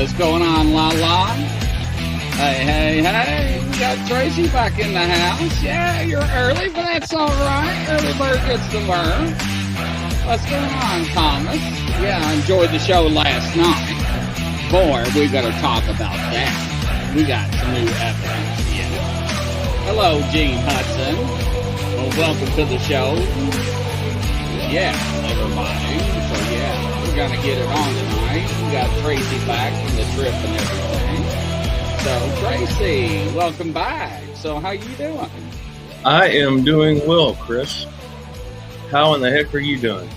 What's going on, La La? Hey, we got Tracy back in the house. Yeah, you're early, but that's all right. Early bird gets the worm. What's going on, Thomas? Yeah, I enjoyed the show last night. Boy, we got to talk about that. We got some new evidence. Yeah. Hello, Gene Hudson. Well, welcome to the show. Yeah, everybody. So, yeah, we're going to get it on tonight. We got Tracy back from the trip and everything. So, Tracy, welcome back. So, how you doing? I am doing well, Chris. How in the heck are you doing?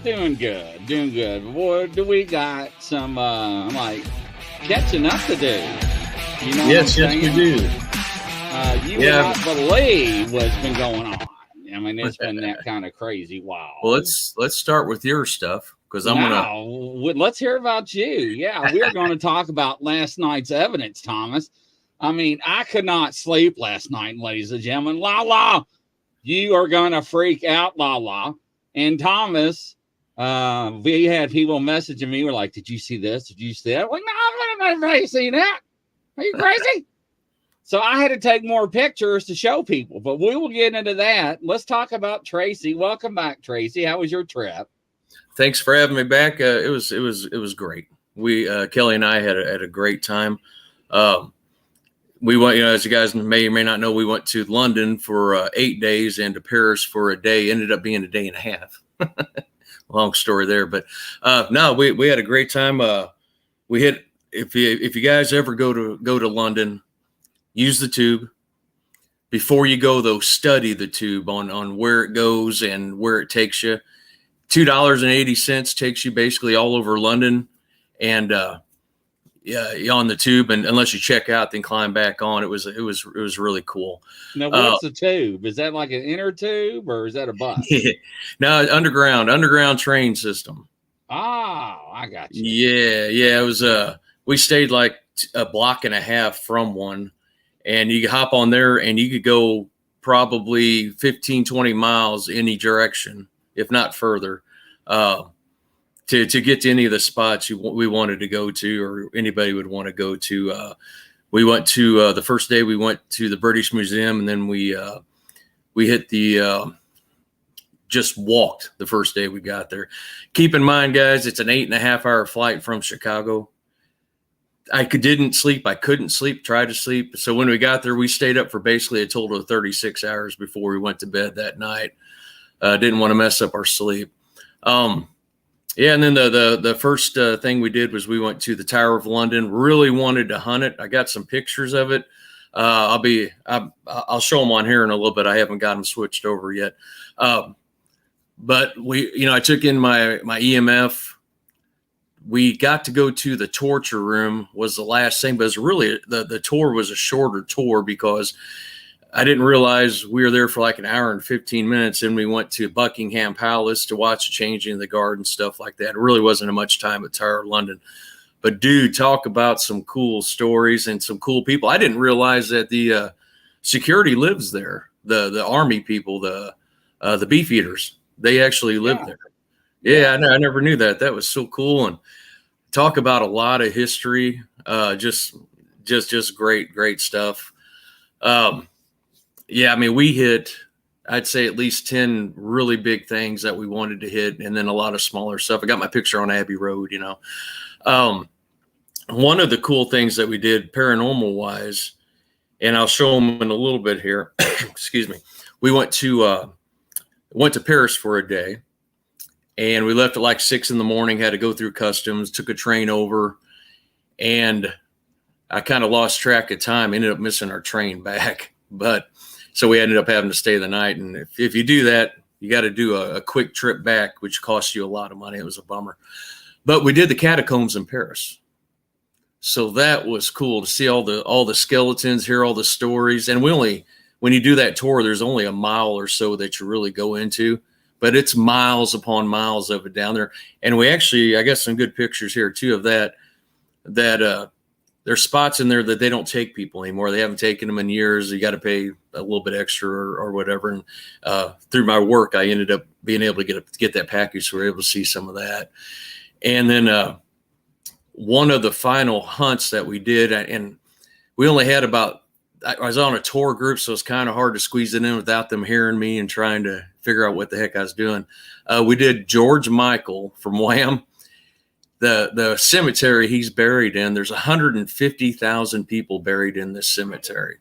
Doing good. Boy, do we got some, catching up to do. You know yes, we do. You would not believe what's been going on. I mean, it's been that kind of crazy. Wow. Well, let's start with your stuff because let's hear about you. Yeah, we're going to talk about last night's evidence, Thomas. I mean, I could not sleep last night, ladies and gentlemen. La, you are going to freak out, La. And Thomas, we had people messaging me. Were like, "Did you see this? Did you see that?" I'm like, no, I've never seen that. Are you crazy? So I had to take more pictures to show people, but we will get into that. Let's talk about Tracy. Welcome back, Tracy. How was your trip? Thanks for having me back. It was great. We Kelly and I had a great time. We went, as you guys may or may not know, we went to London for 8 days and to Paris for a day. Ended up being a day and a half. Long story there, but no, we had a great time. We hit if you guys ever go to London. Use the tube. Before you go, though, study the tube on where it goes and where it takes you. $2.80 takes you basically all over London, and you're on the tube. And unless you check out, then climb back on. It was really cool. Now, what's the tube? Is that like an inner tube or is that a bus? No, underground train system. Oh, I got you. Yeah. It was. We stayed like a block and a half from one. And you could hop on there and you could go probably 15, 20 miles any direction, if not further, to get to any of the spots we wanted to go to or anybody would want to go to. We went to the first day we went to the British Museum, and then we hit the just walked the first day we got there. Keep in mind, guys, it's an 8.5 hour flight from Chicago. I couldn't sleep, tried to sleep. So when we got there, we stayed up for basically a total of 36 hours before we went to bed that night. Didn't want to mess up our sleep. And then the first thing we did was we went to the Tower of London. Really wanted to hunt it. I got some pictures of it. I'll show them on here in a little bit. I haven't got them switched over yet. But I took in my EMF. We got to go to the torture room was the last thing, but it was really the tour was a shorter tour because I didn't realize we were there for like an hour and 15 minutes. And we went to Buckingham Palace to watch the changing of the guard and stuff like that. It really wasn't much time at Tower of London, but dude, talk about some cool stories and some cool people. I didn't realize that the security lives there. The army people, the beefeaters, they actually live there. Yeah, I never knew that. That was so cool. And talk about a lot of history. Just great stuff. I mean, we hit, I'd say at least 10 really big things that we wanted to hit. And then a lot of smaller stuff. I got my picture on Abbey Road, one of the cool things that we did paranormal wise, and I'll show them in a little bit here. Excuse me. We went to Paris for a day. And we left at like 6 a.m, had to go through customs, took a train over. And I kind of lost track of time, ended up missing our train back. But so we ended up having to stay the night. And if you do that, you got to do a quick trip back, which costs you a lot of money. It was a bummer. But we did the catacombs in Paris. So that was cool to see all the skeletons, hear all the stories. And when you do that tour, there's only a mile or so that you really go into, but it's miles upon miles of it down there. And I got some good pictures here too of that there's spots in there that they don't take people anymore. They haven't taken them in years. You got to pay a little bit extra or whatever. And through my work, I ended up being able to get that package. So we were able to see some of that. And then one of the final hunts that we did, and we only had I was on a tour group, so it's kind of hard to squeeze it in without them hearing me and trying to figure out what the heck I was doing. We did George Michael from Wham. The cemetery he's buried in, there's 150,000 people buried in this cemetery.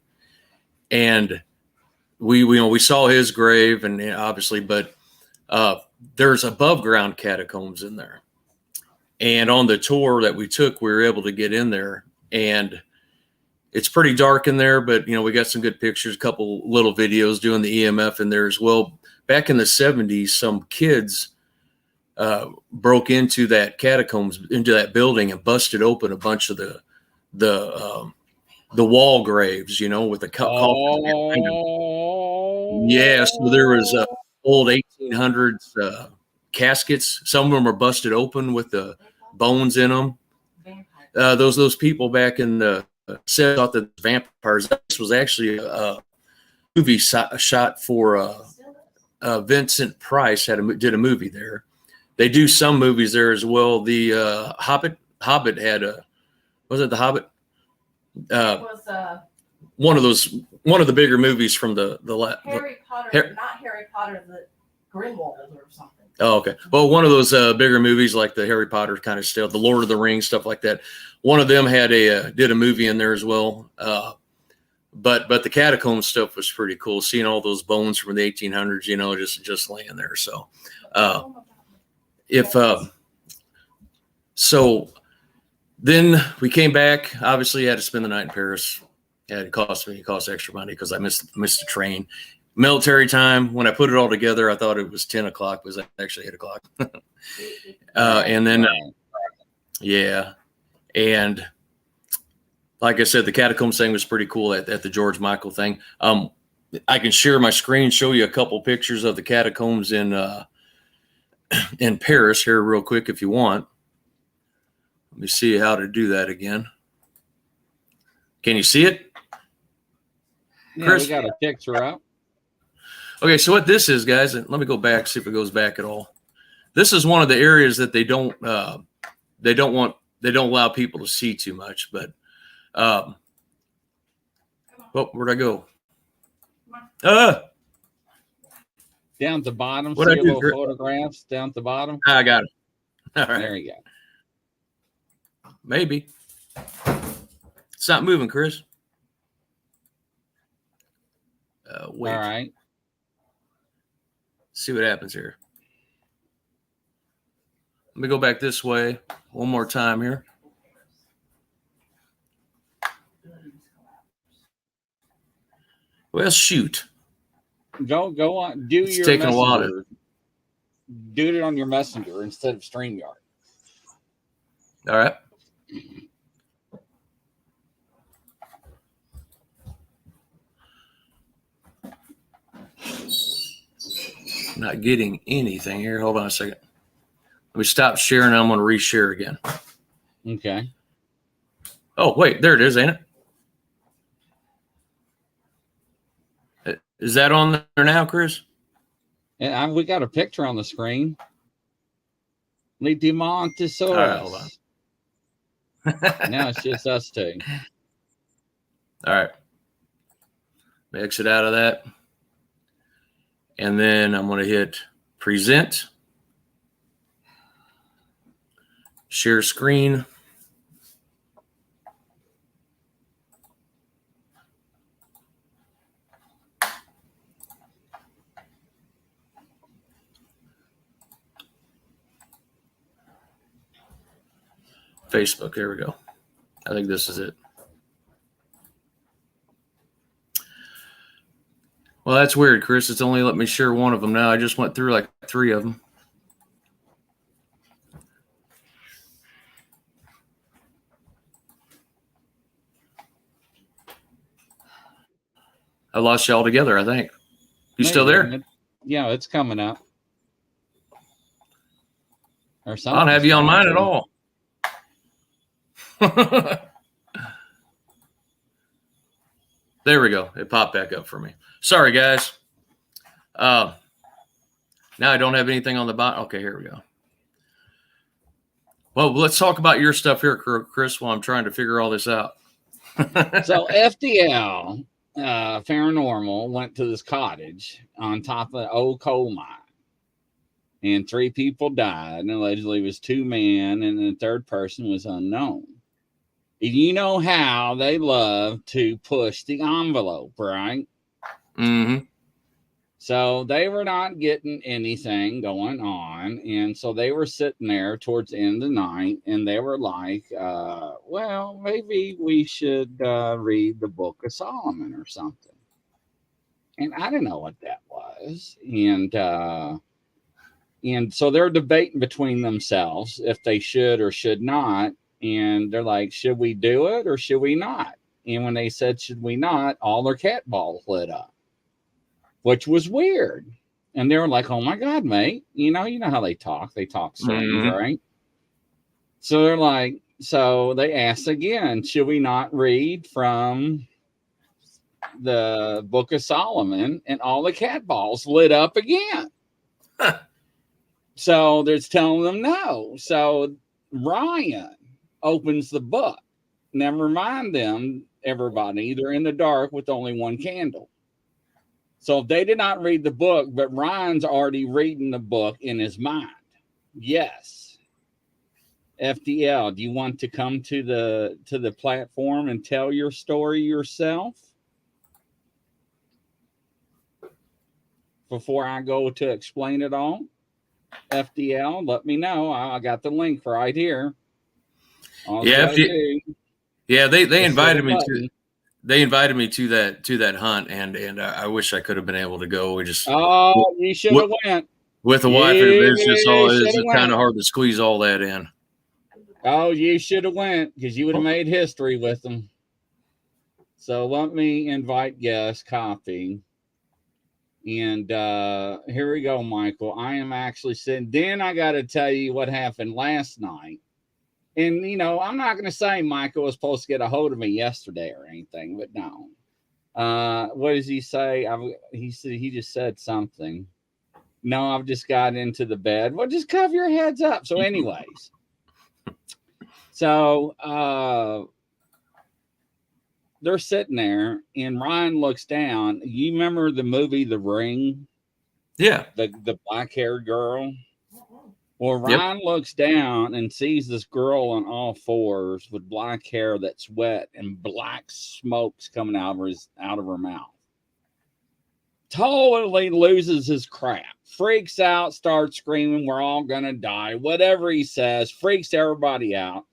And we saw his grave, and obviously, but there's above ground catacombs in there. And on the tour that we took, we were able to get in there, and it's pretty dark in there, but we got some good pictures, a couple little videos doing the EMF in there as well. Back in the 70s, some kids broke into that catacombs, into that building, and busted open a bunch of the wall graves, with the coffins. Yeah, so there was old 1800s caskets. Some of them are busted open with the bones in them. Those people back in the set thought that vampires. This was actually a movie shot for Vincent Price did a movie there. They do some movies there as well. The Hobbit had was it the Hobbit? It was one of the bigger movies from the Harry Potter, not Harry Potter, the Grimwald or something. Oh, okay. Well, one of those bigger movies like the Harry Potter kind of stuff, the Lord of the Rings, stuff like that. One of them did a movie in there as well. But the catacomb stuff was pretty cool. Seeing all those bones from the 1800s, just laying there. So, so then we came back. Obviously, had to spend the night in Paris. It cost extra money because I missed the train. Military time. When I put it all together, I thought it was 10 o'clock. It was actually 8 o'clock. And then, yeah. And like I said, the catacombs thing was pretty cool at the George Michael thing. I can share my screen, show you a couple pictures of the catacombs in Paris here real quick if you want. Let me see how to do that again. Can you see it? Yeah, Chris? we got a picture up. Okay, so what this is, guys, and let me go back, see if it goes back at all. This is one of the areas that they don't allow people to see too much, but where'd I go? Down at the bottom, What see I your do, little photographs down at the bottom. I got it. All right. There you go. Maybe. It's not moving, Chris. Wait. All right. See what happens here. Let me go back this way one more time here. Well, shoot. Go on. Do It's your taking messenger. a while to... Do it on your messenger instead of StreamYard. All right. Not getting anything here. Hold on a second. Let me stop sharing. I'm going to reshare again. Okay. Oh, wait. There it is, ain't it? Is that on there now, Chris? And we got a picture on the screen. Le Demontosaurus. All right, hold on. Now it's just us two. All right. Exit out of that. And then I'm going to hit present. Share screen. Facebook. Here we go. I think this is it. Well, that's weird, Chris. It's only let me share one of them now. I just went through like 3 of them. I lost you all together, I think. You still there? Yeah, it's coming up. Or I something. don't have you on mine at all. There we go. It popped back up for me. Sorry, guys. Now I don't have anything on the bottom. Okay, here we go. Well, let's talk about your stuff here, Chris, while I'm trying to figure all this out. So FDL, Paranormal, went to this cottage on top of an old coal mine. And 3 people died. And allegedly it was 2 men. And the third person was unknown. And you know how they love to push the envelope, right? Mm-hmm. So they were not getting anything going on. And so they were sitting there towards the end of the night. And they were like, well, maybe we should read the Book of Solomon or something. And I didn't know what that was. And so they're debating between themselves if they should or should not. And they're like, should we do it or should we not? And when they said, should we not, all their cat balls lit up, which was weird. And they were like, oh my God, mate. You know how they talk. They talk strange, right? So they're like, so they asked again, should we not read from the Book of Solomon? And all the cat balls lit up again. So they're telling them no. So Ryan opens the book. Never mind them, everybody. They're in the dark with only one candle. So they did not read the book, but Ryan's already reading the book in his mind. Yes. FDL, do you want to come to the platform and tell your story yourself? Before I go to explain it all? FDL, let me know. I got the link right here. They invited me to. They invited me to that hunt, and I wish I could have been able to go. We just you should have went with the wife. It's kind of hard to squeeze all that in. Oh, you should have went because you would have made history with them. So let me invite guest copy. And here we go, Michael. I am actually sitting. Then I got to tell you what happened last night. And, I'm not going to say Michael was supposed to get a hold of me yesterday or anything, but no. What does he say? He just said something. No, I've just got into the bed. Well, just cover your heads up. So anyways. They're sitting there, and Ryan looks down. You remember the movie The Ring? Yeah. The black-haired girl? Well, Ryan looks down and sees this girl on all fours with black hair that's wet and black smokes coming out of her mouth. Totally loses his crap. Freaks out, starts screaming, we're all going to die. Whatever he says, freaks everybody out.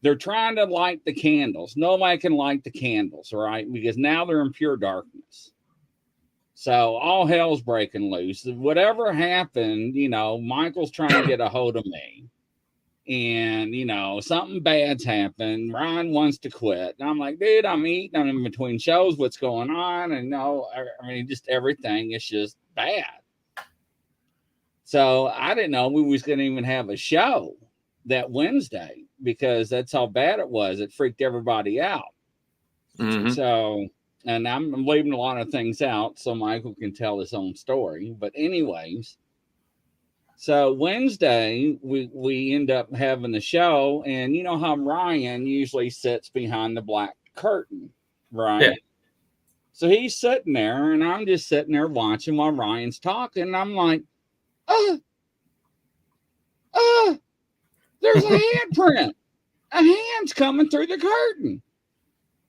They're trying to light the candles. Nobody can light the candles, right? Because now they're in pure darkness. So all hell's breaking loose. Whatever happened, Michael's trying to get a hold of me. And, something bad's happened. Ryan wants to quit. And I'm like, dude, I'm eating. I'm in between shows. What's going on? And just everything is just bad. So I didn't know we was going to even have a show that Wednesday because that's how bad it was. It freaked everybody out. Mm-hmm. So... And I'm leaving a lot of things out so Michael can tell his own story. But anyways, so Wednesday, we end up having the show. And you know how Ryan usually sits behind the black curtain, right? Yeah. So he's sitting there, and I'm just sitting there watching while Ryan's talking. And I'm like, there's a handprint. A hand's coming through the curtain.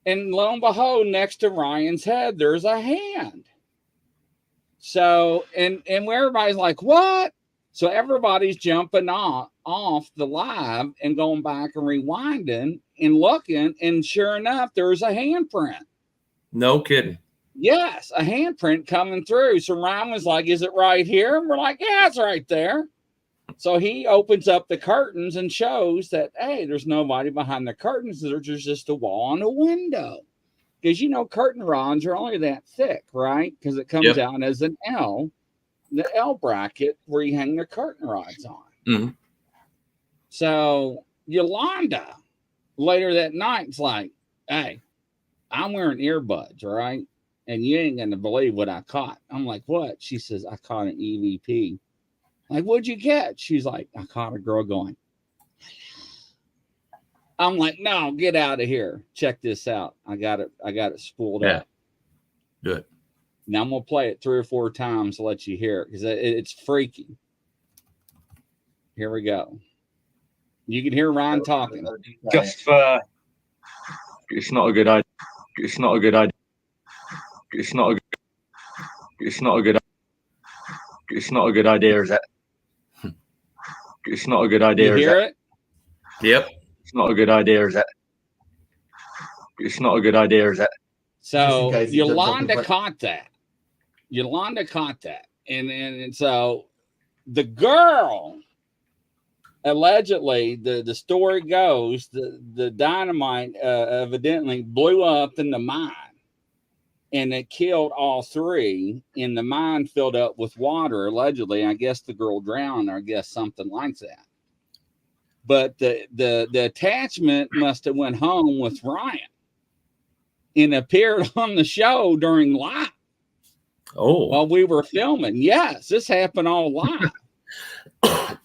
And lo and behold, next to Ryan's head, there's a hand. So, and everybody's like, what? So everybody's jumping off the live and going back and rewinding and looking. And sure enough, there's a handprint. No kidding. Yes, a handprint coming through. So Ryan was like, "Is it right here?" And we're like, "Yeah, it's right there." So he opens up the curtains and shows that, hey, there's nobody behind the curtains. There's just a wall and a window. Because, curtain rods are only that thick, right? Because it comes Yep. out as an L, the L bracket where you hang the curtain rods on. Mm-hmm. So Yolanda later that night's like, "Hey, I'm wearing earbuds, right? And you ain't going to believe what I caught." I'm like, "What?" She says, "I caught an EVP." Like, "What'd you catch?" She's like, "I caught a girl going." I'm like, "No, get out of here. Check this out. I got it spooled up." Good. Now I'm going to play it 3 or 4 times to let you hear it because it's freaky. Here we go. You can hear Ryan talking. Just for, it's not a good idea. It's not a good idea. It's not a good. It's not a good. It's not a good idea, is it? It's not a good idea. You hear it? Yep. It's not a good idea, is it? It's not a good idea, is it? So Yolanda caught that. Yolanda caught that. And so the girl, allegedly, the story goes, the dynamite evidently blew up in the mine. And it killed all 3. And the mine filled up with water, allegedly. I guess the girl drowned, or I guess something like that. But the attachment must have went home with Ryan and appeared on the show during live. Oh. While we were filming. Yes, this happened all live.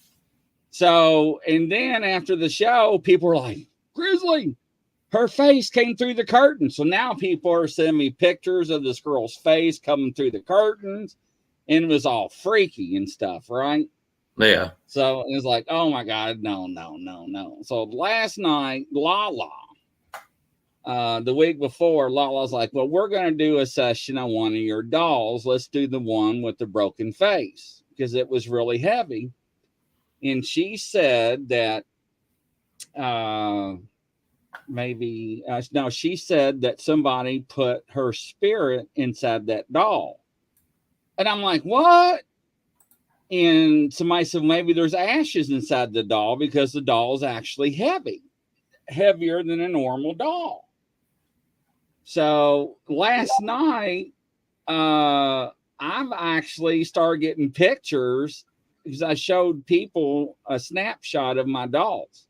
So, and then after the show, people were like, "Grizzly, her face came through the curtain." So now people are sending me pictures of this girl's face coming through the curtains, and it was all freaky and stuff, right? Yeah. So it was like, oh my God, no. So last night, Lala, the week before, Lala's like, "Well, we're going to do a session on one of your dolls. Let's do the one with the broken face," because it was really heavy. And she said that she said that somebody put her spirit inside that doll. And I'm like, "What?" And somebody said, maybe there's ashes inside the doll because the doll is actually heavier than a normal doll. So last night, I've actually started getting pictures because I showed people a snapshot of my dolls.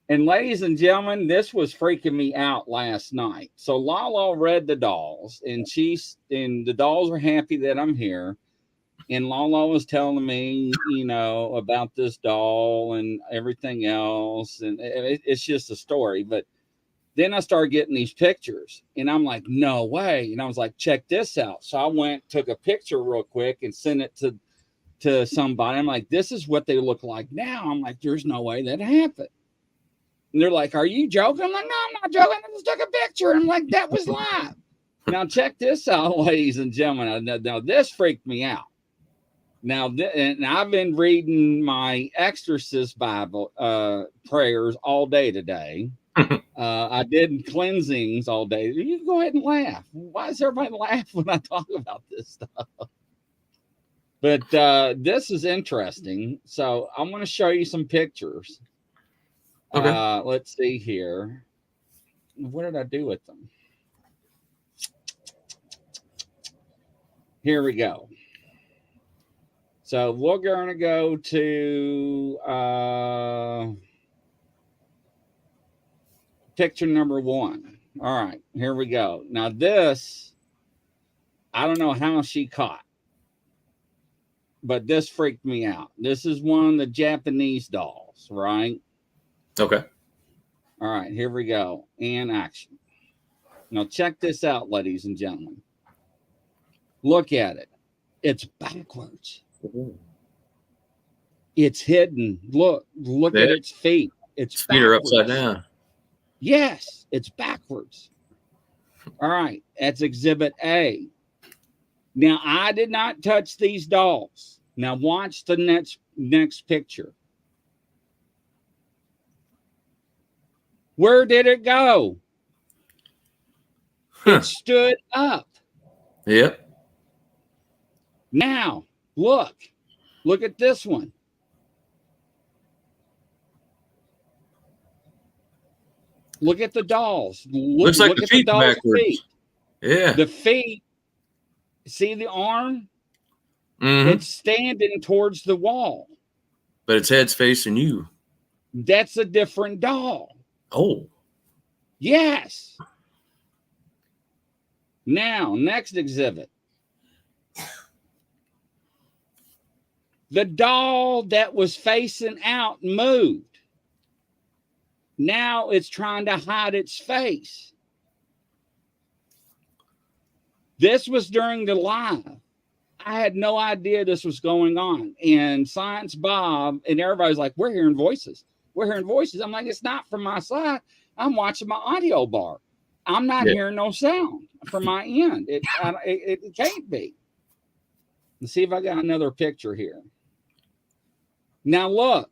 And ladies and gentlemen, this was freaking me out last night. So Lala read the dolls, and the dolls are happy that I'm here. And Lala was telling me, about this doll and everything else. And it's just a story. But then I started getting these pictures, and I'm like, "No way." And I was like, "Check this out." So I went, took a picture real quick and sent it to somebody. I'm like, "This is what they look like now." I'm like, "There's no way that happened." And they're like, "Are you joking?" I'm like, "No, I'm not joking. I just took a picture." I'm like, "That was live." Now check this out, ladies and gentlemen. Now this freaked me out. Now, and I've been reading my exorcist Bible prayers all day today. I did cleansings all day. You can go ahead and laugh. Why does everybody laugh when I talk about this stuff? But this is interesting. So I'm going to show you some pictures. Okay. Let's see here. What did I do with them? Here we go. So we're going to go to picture number 1. All right, here we go. Now this, I don't know how she caught, but this freaked me out. This is one of the Japanese dolls, right? Okay. All right, here we go. And action. Now check this out, ladies and gentlemen. Look at it. It's backwards. Ooh. It's hidden. Look at its feet. Its feet are upside down. Yes, it's backwards. All right, that's exhibit A. Now, I did not touch these dolls. Now, watch the next picture. Where did it go? It stood up. Yep. Now, look at this one. Look at the dolls. Looks like the at feet the doll's backwards. feet. Yeah. The feet, see the arm? Mm-hmm. It's standing towards the wall. But its head's facing you. That's a different doll. Oh. Yes. Now, next exhibit. The doll that was facing out moved. Now it's trying to hide its face. This was during the live. I had no idea this was going on. And Science Bob and everybody's like, we're hearing voices. We're hearing voices. I'm like, it's not from my side. I'm watching my audio bar. I'm not hearing no sound from my end. It can't be. Let's see if I got another picture here. Now look,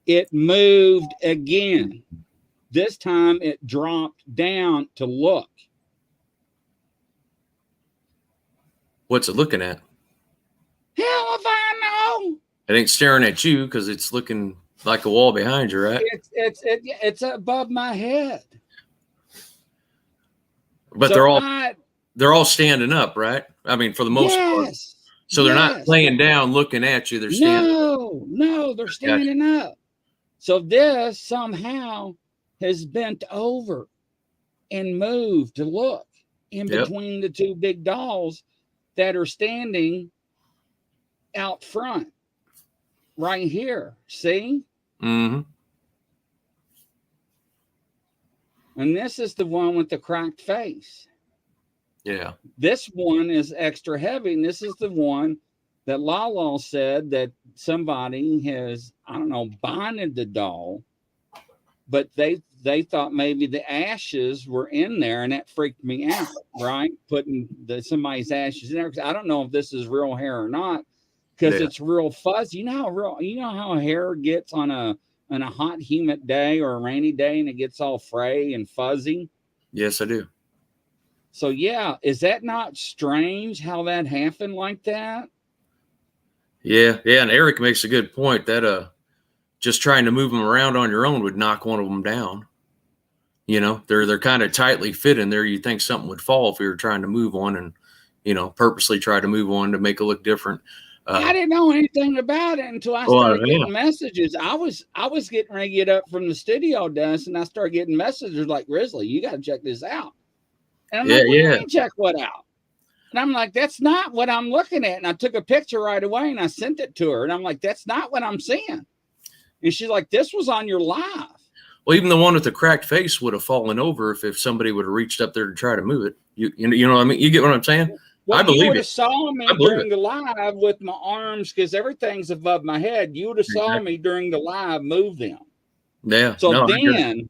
it moved again. This time it dropped down to look. What's it looking at? Hell if I know. It ain't staring at you because it's looking like a wall behind you, right? It's above my head. But so they're all standing up, right? I mean, for the most part. So they're not laying down looking at you. They're standing up. No, they're standing up. So this somehow has bent over and moved to look in between the two big dolls that are standing out front right here. See? Mm-hmm. And this is the one with the cracked face. Yeah. This one is extra heavy, and this is the one that Lala said that somebody has, I don't know, bonded the doll, but they thought maybe the ashes were in there, and that freaked me out, right? Putting somebody's ashes in there. I don't know if this is real hair or not, because it's real fuzzy. You know how hair gets on a hot, humid day or a rainy day, and it gets all fray and fuzzy? Yes, I do. So, yeah, is that not strange how that happened like that? Yeah, and Eric makes a good point that just trying to move them around on your own would knock one of them down. You know, they're kind of tightly fit in there. You think something would fall if we were trying to move one and, you know, purposely try to move one to make it look different. I didn't know anything about it until I started getting messages. I was getting ready to get up from the studio desk, and I started getting messages like, Grizzly, you got to check this out. And I'm like, what do you mean check what out? And I'm like, that's not what I'm looking at. And I took a picture right away and I sent it to her. And I'm like, that's not what I'm seeing. And she's like, this was on your live. Well, even the one with the cracked face would have fallen over if somebody would have reached up there to try to move it. You know what I mean? You get what I'm saying? Well, I believe you would it. have saw me during the live with my arms, because everything's above my head. You would have saw me during the live move them. Yeah. So then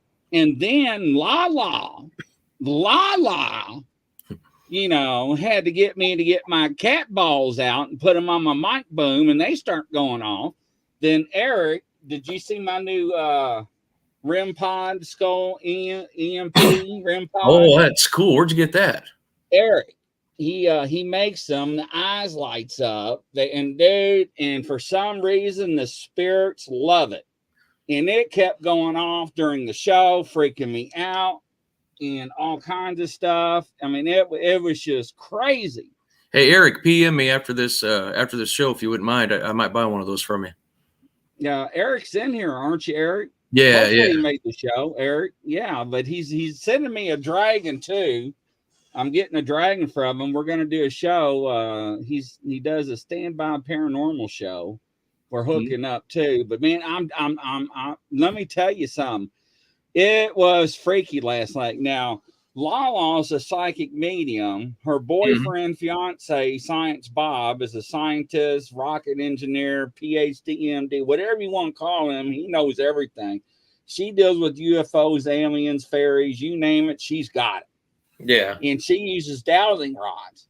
Lala, you know, had to get me to get my cat balls out and put them on my mic boom, and they start going off. Then Eric, did you see my new REM pod skull EMP REM pod? Oh, that's cool. Where'd you get that? Eric, he makes them. The eyes lights up. And for some reason the spirits love it, and it kept going off during the show, freaking me out. And all kinds of stuff. I mean, it was just crazy. Hey, Eric, PM me after this show if you wouldn't mind. I might buy one of those from you. Yeah, Eric's in here, aren't you, Eric? Yeah, Hopefully he made the show, Eric. Yeah, but he's sending me a dragon too. I'm getting a dragon from him. We're gonna do a show. He does a standby paranormal show. We're hooking up too. But man, I'm let me tell you something. It was freaky last night. Now, Lala's a psychic medium. Her boyfriend, fiance, Science Bob, is a scientist, rocket engineer, PhD, MD, whatever you want to call him. He knows everything. She deals with UFOs, aliens, fairies, you name it, she's got it. Yeah. And she uses dowsing rods.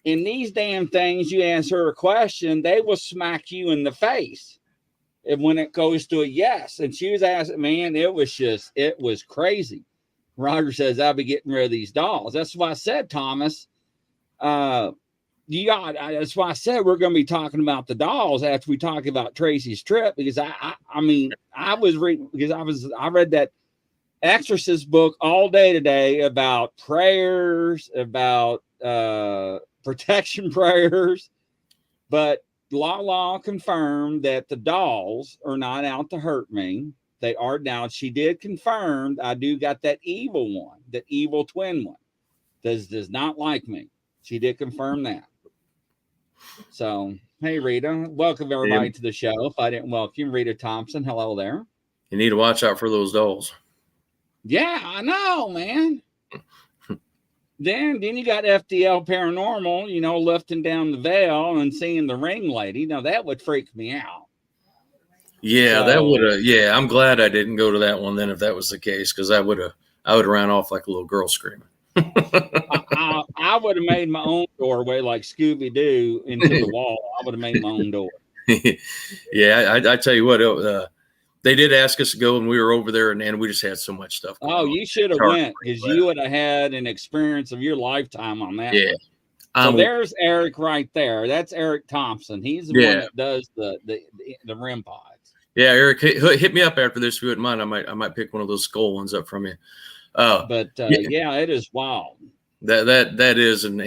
And these damn things, you ask her a question, they will smack you in the face. And when it goes to a yes, and she was asking, man, it was Roger says, I'll be getting rid of these dolls. That's why I said, Thomas, that's why I said we're going to be talking about the dolls after we talk about Tracy's trip, because I was reading, because I read that exorcist book all day today about prayers, about protection prayers, but Lala confirmed that the dolls are not out to hurt me. They are now. She did confirm I do got that evil one, that evil twin one, does not like me. She did confirm that. So, hey, Rita, welcome everybody to the show. If I didn't welcome Rita Thompson, hello there. You need to watch out for those dolls. Yeah, I know, man. Then you got FDL Paranormal, lifting down the veil and seeing the ring lady. Now, that would freak me out. Yeah, that would have. Yeah, I'm glad I didn't go to that one then if that was the case, because I would have ran off like a little girl screaming. I would have made my own doorway like Scooby Doo into the wall. I would have made my own door. Yeah, I tell you what, they did ask us to go, and we were over there, and we just had so much stuff going on. You should have went, because you would have had an experience of your lifetime on that. Yeah. So there's Eric right there. That's Eric Thompson. He's the one that does the REM pods. Yeah, Eric, hit me up after this if you wouldn't mind. I might pick one of those skull ones up from you. It is wild. That is, and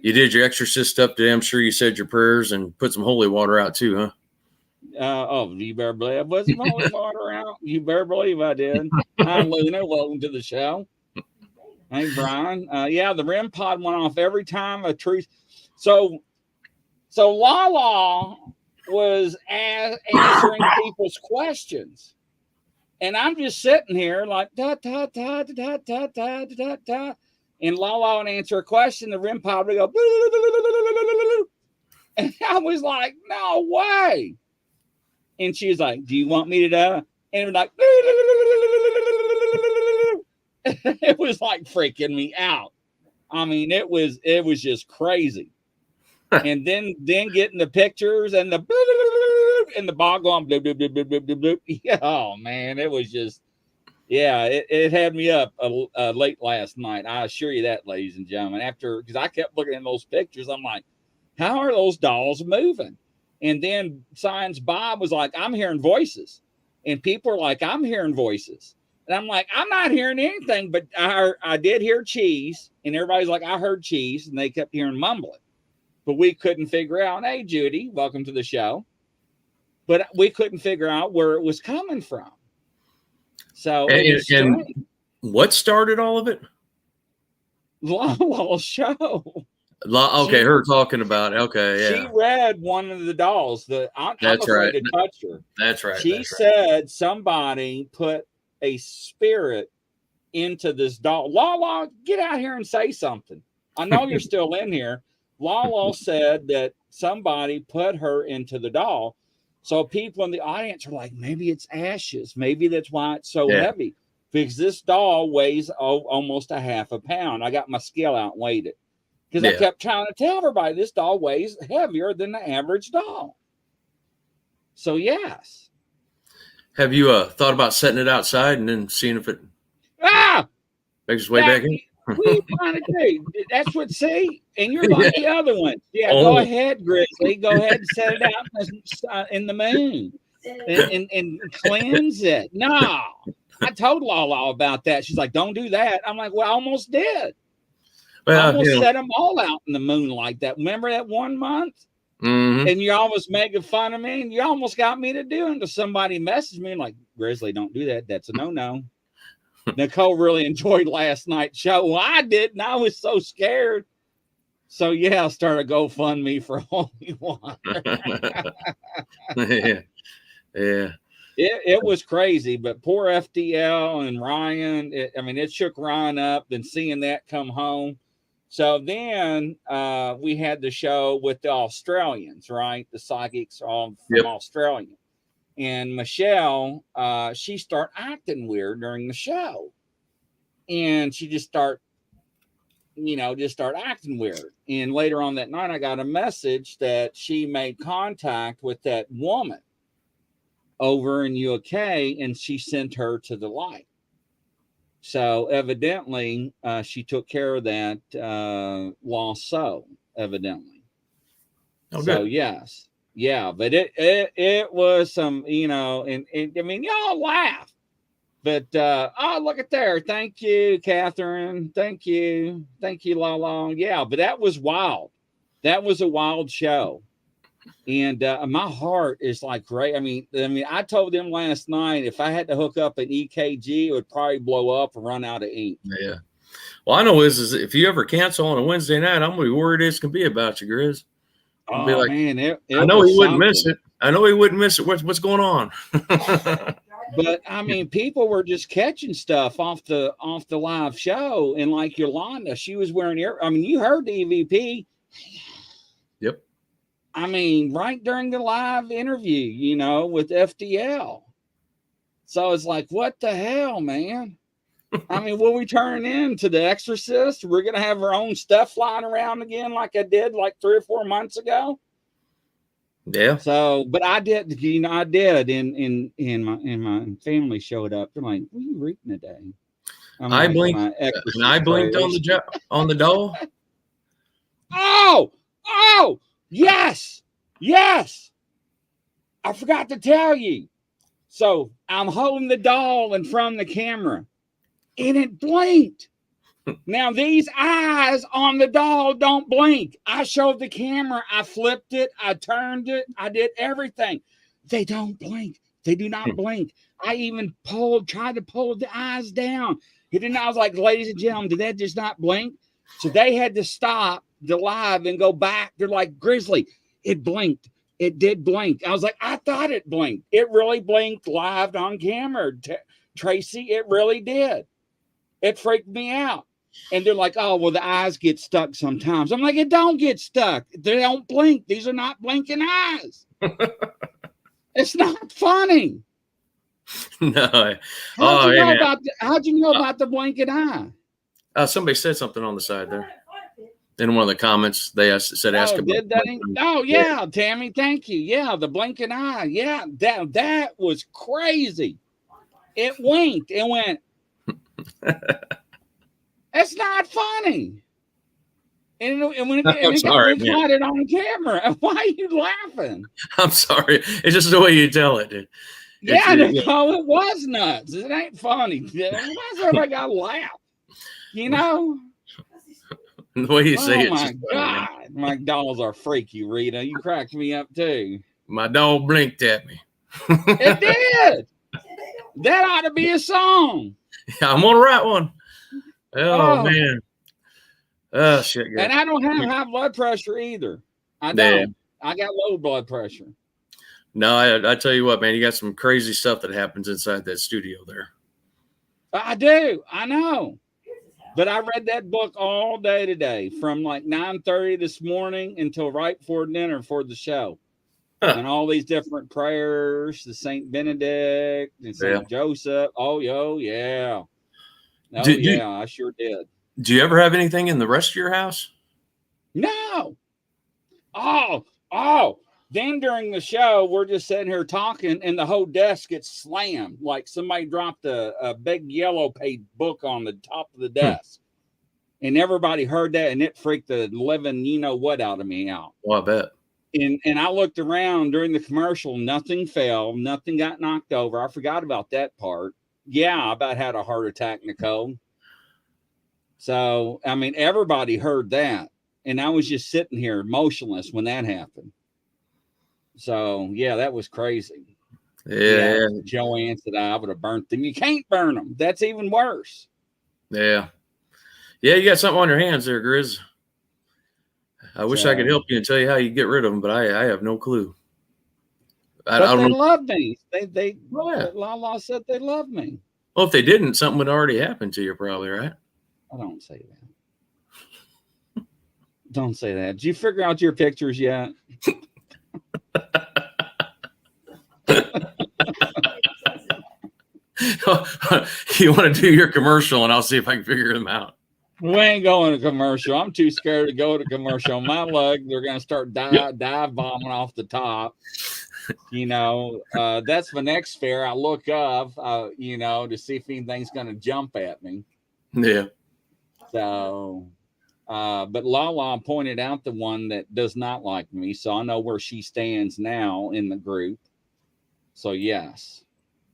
you did your exorcist stuff today. I'm sure you said your prayers and put some holy water out too, huh? You better believe I put some holy water out. You better believe I did. Hi, Luna. Welcome to the show. Hey, Brian. The REM pod went off every time a tree. So Lala was answering people's questions. And I'm just sitting here like, da, da, da, da, da, da, da, da. And Lala would answer a question. The REM pod would go, blah, blah, blah, blah, blah. And I was like, no way. And she was like, do you want me to do? And it was like, it was like freaking me out. I mean, it was just crazy. And then getting the pictures and the ball going bloop, bloop, bloop, bloop, bloop, bloop. Yeah, oh man, it was just, it had me up late last night. I assure you that, ladies and gentlemen. Because I kept looking at those pictures, I'm like, how are those dolls moving? And then Science Bob was like, I'm hearing voices. And people are like, I'm hearing voices. And I'm like, I'm not hearing anything, but I did hear cheese. And everybody's like, I heard cheese. And they kept hearing mumbling. But we couldn't figure out, hey, Judy, welcome to the show. But we couldn't figure out where it was coming from. So, and what started all of it? Lala's show. Okay, her talking about, okay, yeah. She read one of the dolls. I'm afraid to touch her. That's right. She said somebody put a spirit into this doll. Lala, get out here and say something. I know you're still in here. Lala said that somebody put her into the doll. So people in the audience are like, maybe it's ashes. Maybe that's why it's so heavy. Because this doll weighs almost a half a pound. I got my scale out and weighed it. Because I kept trying to tell everybody this doll weighs heavier than the average doll. So, yes. Have you thought about setting it outside and then seeing if it makes its way back in? We trying to do. That's what, see? And you're like the other one. Yeah, go ahead, Grizzly. Go ahead and set it out in the moon and cleanse it. No. I told Lala about that. She's like, don't do that. I'm like, well, I almost did. Well, I almost set them all out in the moon like that. Remember that 1 month? Mm-hmm. And you almost making fun of me, and you almost got me to do it until somebody messaged me like, Grizzly, don't do that. That's a no-no. Nicole really enjoyed last night's show. Well, I didn't. I was so scared. So, I started GoFundMe for holy water. Yeah. It was crazy, but poor FDL and Ryan, it shook Ryan up. Then seeing that come home. So then we had the show with the Australians, right? The psychics all from Australia. And Michelle, she started acting weird during the show. And she just start acting weird. And later on that night, I got a message that she made contact with that woman over in UK, and she sent her to the light. So evidently, she took care of that lost soul. evidently. Oh, So good. yes, yeah, but it was some, and I mean, y'all laugh, but oh, look at there. Thank you, Catherine. Thank you, La La. Yeah, but that was wild. That was a wild show. And my heart is like great. I mean, I told them last night if I had to hook up an EKG, it would probably blow up and run out of ink. Yeah. Well, I know is if you ever cancel on a Wednesday night, I'm gonna be worried as can be about you, Grizz. Oh be like, man, it I know was he wouldn't miss something. it. I know he wouldn't miss it. What's going on? But I mean, people were just catching stuff off the live show, and like Yolanda, she was wearing I mean, you heard the EVP. Yep. I mean, right during the live interview, with FDL. So it's like, what the hell, man? I mean, will we turn into The Exorcist? We're gonna have our own stuff flying around again, like I did like 3 or 4 months ago. Yeah. So, but I did, I did, and my family showed up. They're like, "What are you reading today?" I blinked, and I blinked on the doll. Oh, yes. I forgot to tell you. So I'm holding the doll in front of the camera, and it blinked. Now these eyes on the doll don't blink. I showed the camera, I flipped it, I turned it, I did everything. They don't blink. They do not blink. I even tried to pull the eyes down. I was like, ladies and gentlemen, did that just not blink? So they had to stop the live and go back. They're like, Grizzly, it blinked. It did blink. I was like, I thought it blinked. It really blinked live on camera, Tracy. It really did. It freaked me out. And they're like, oh, well, the eyes get stuck sometimes. I'm like, it don't get stuck. They don't blink. These are not blinking eyes. It's not funny. No. How'd you know about the blinking eye? Somebody said something on the side there. In one of the comments, they said, ask about. Did they? Oh, yeah, Tammy, thank you. Yeah, the blinking eye. Yeah, that was crazy. It winked. It went. It's not funny. And when it got it on camera, why are you laughing? I'm sorry. It's just the way you tell it, dude. Yeah, it was nuts. It ain't funny. Why everybody got to laugh? The way you say it. Oh, my God. My dolls are freaky, Rita. You cracked me up, too. My dog blinked at me. It did. That ought to be a song. Yeah, I'm going to write one. Oh, man. Oh, shit. God. And I don't have high blood pressure either. I don't. Yeah. I got low blood pressure. No, I tell you what, man, you got some crazy stuff that happens inside that studio there. I do. I know. But I read that book all day today from like 9:30 this morning until right before dinner for the show. Huh. And all these different prayers, the St. Benedict and St. Joseph. Oh, yeah. Oh, yeah, I sure did. Do you ever have anything in the rest of your house? No. Oh. Then during the show, we're just sitting here talking, and the whole desk gets slammed. Like somebody dropped a big yellow page book on the top of the desk. And everybody heard that, and it freaked the living you-know-what out of me out. Well, I bet. And I looked around during the commercial. Nothing fell. Nothing got knocked over. I forgot about that part. Yeah, I about had a heart attack, Nicole. So, I mean, everybody heard that. And I was just sitting here motionless when that happened. So, yeah, that was crazy. Yeah. Joanne said I would have burnt them. You can't burn them. That's even worse. Yeah. Yeah, you got something on your hands there, Grizz. I wish I could help you and tell you how you get rid of them, but I have no clue. I don't know. Love me. Lala said they love me. Well, if they didn't, something would already happen to you, probably, right? I don't say that. Don't say that. Did you figure out your pictures yet? You want to do your commercial, and I'll see if I can figure them out. We ain't going to commercial. I'm too scared to go to commercial. My luck, they're going to start dive bombing off the top. That's the next fair. I look up, to see if anything's going to jump at me. Yeah. So, But Lala pointed out the one that does not like me, so I know where she stands now in the group. So yes,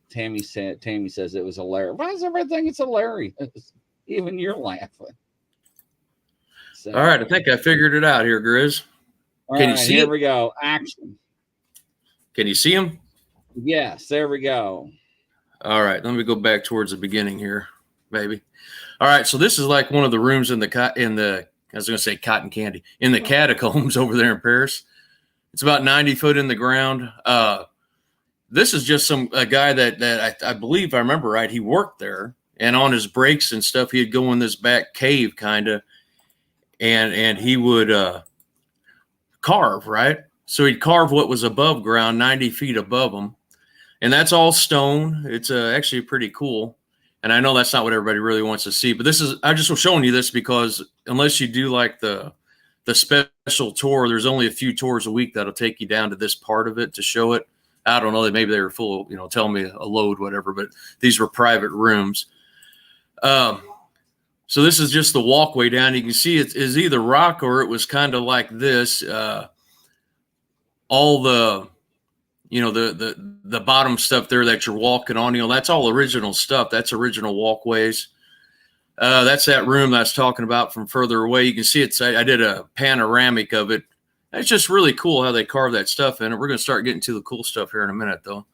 Tammy says it was hilarious. Why does everybody think it's hilarious? Even you're laughing. So, All right, I think I figured it out here, Grizz. Can you see here it? we go. Action. Can you see him? Yes, there we go. All right, let me go back towards the beginning here, maybe. All right, so this is like one of the rooms in the I was going to say cotton candy, in the catacombs over there in Paris. It's about 90 foot in the ground. This is just a guy that I believe I remember right. He worked there, and on his breaks and stuff, he'd go in this back cave kind of, and he would carve, right? So he'd carve what was above ground, 90 feet above him. And that's all stone. It's actually pretty cool. And I know that's not what everybody really wants to see, but I just was showing you this because unless you do like the special tour, there's only a few tours a week that'll take you down to this part of it to show it. I don't know, maybe they were full, telling me a load, whatever, but these were private rooms. So this is just the walkway down. You can see it is either rock or it was kind of like this. All the the bottom stuff there that you're walking on, that's all original stuff. That's original walkways. That's that room I was talking about from further away. You can see it. I did a panoramic of it. It's just really cool how they carve that stuff in it. We're going to start getting to the cool stuff here in a minute, though.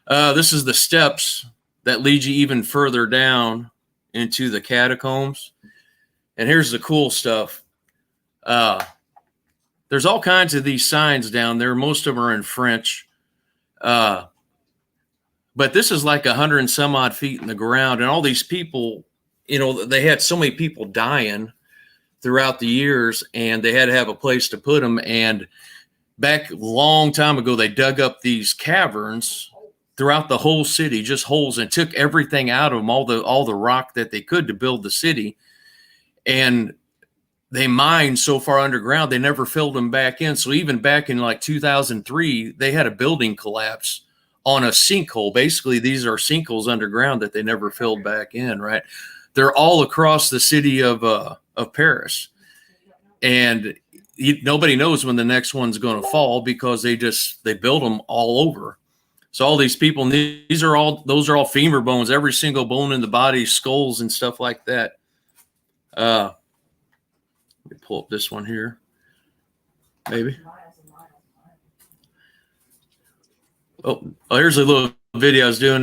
This is the steps that lead you even further down into the catacombs. And here's the cool stuff. There's all kinds of these signs down there. Most of them are in French. But this is like 100 and some odd feet in the ground. And all these people, they had so many people dying throughout the years, and they had to have a place to put them. And back a long time ago, they dug up these caverns throughout the whole city, just holes, and took everything out of them, all the rock that they could to build the city. And they mined so far underground, they never filled them back in. So even back in like 2003, they had a building collapse on a sinkhole. Basically, these are sinkholes underground that they never filled back in, right? They're all across the city of Paris. And nobody knows when the next one's going to fall because they build them all over. So all these people, those are all femur bones, every single bone in the body, skulls and stuff like that. Let me pull up this one here, maybe. Oh, here's a little video. I was doing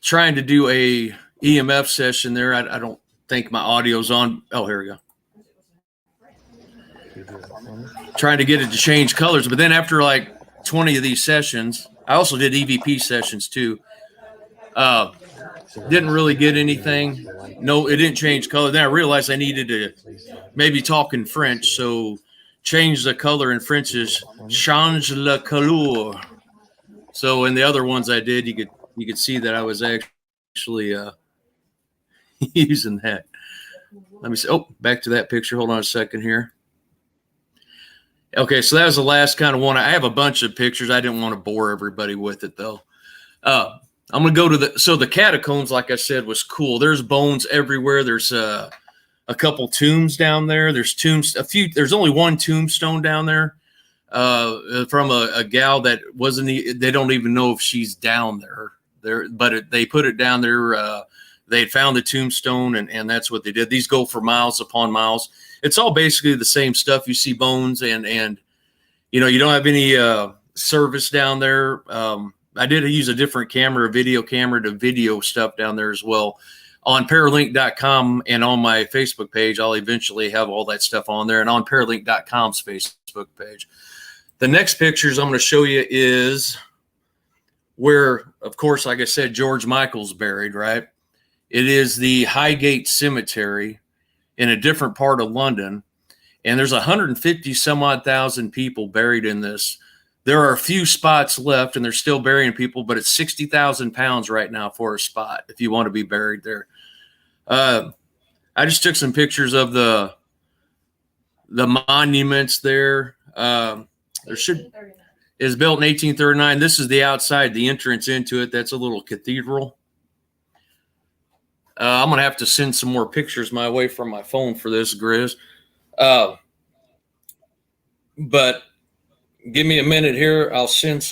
trying to do a EMF session there. I don't think my audio's on. Oh, here we go. Trying to get it to change colors. But then after like 20 of these sessions, I also did EVP sessions too. Didn't really get anything. No, it didn't change color. Then I realized I needed to maybe talk in French. So change the color in French is change la couleur. So in the other ones I did, you could see that I was actually using that. Let me see. Oh, back to that picture. Hold on a second here. Okay, so that was the last kind of one. I have a bunch of pictures. I didn't want to bore everybody with it, though. I'm going to go to the catacombs, like I said, was cool. There's bones everywhere. There's a couple tombs down there. There's there's only one tombstone down there from a gal that they don't even know if she's down there. But they put it down there. They had found the tombstone, and that's what they did. These go for miles upon miles. It's all basically the same stuff. You see bones, and you don't have any service down there. I did use a different camera, a video camera, to video stuff down there as well. On paralink.com and on my Facebook page, I'll eventually have all that stuff on there, and on paralink.com's Facebook page. The next pictures I'm going to show you is where, of course, like I said, George Michael's buried, right? It is the Highgate Cemetery in a different part of London, and there's 150 some odd thousand people buried in this. There are a few spots left, and they're still burying people, but it's 60,000 pounds right now for a spot if you want to be buried there. I just took some pictures of the monuments there. Is built in 1839. This is the outside, the entrance into it. That's a little cathedral. I'm gonna have to send some more pictures my way from my phone for this, Grizz. Uh, but give me a minute here. I'll send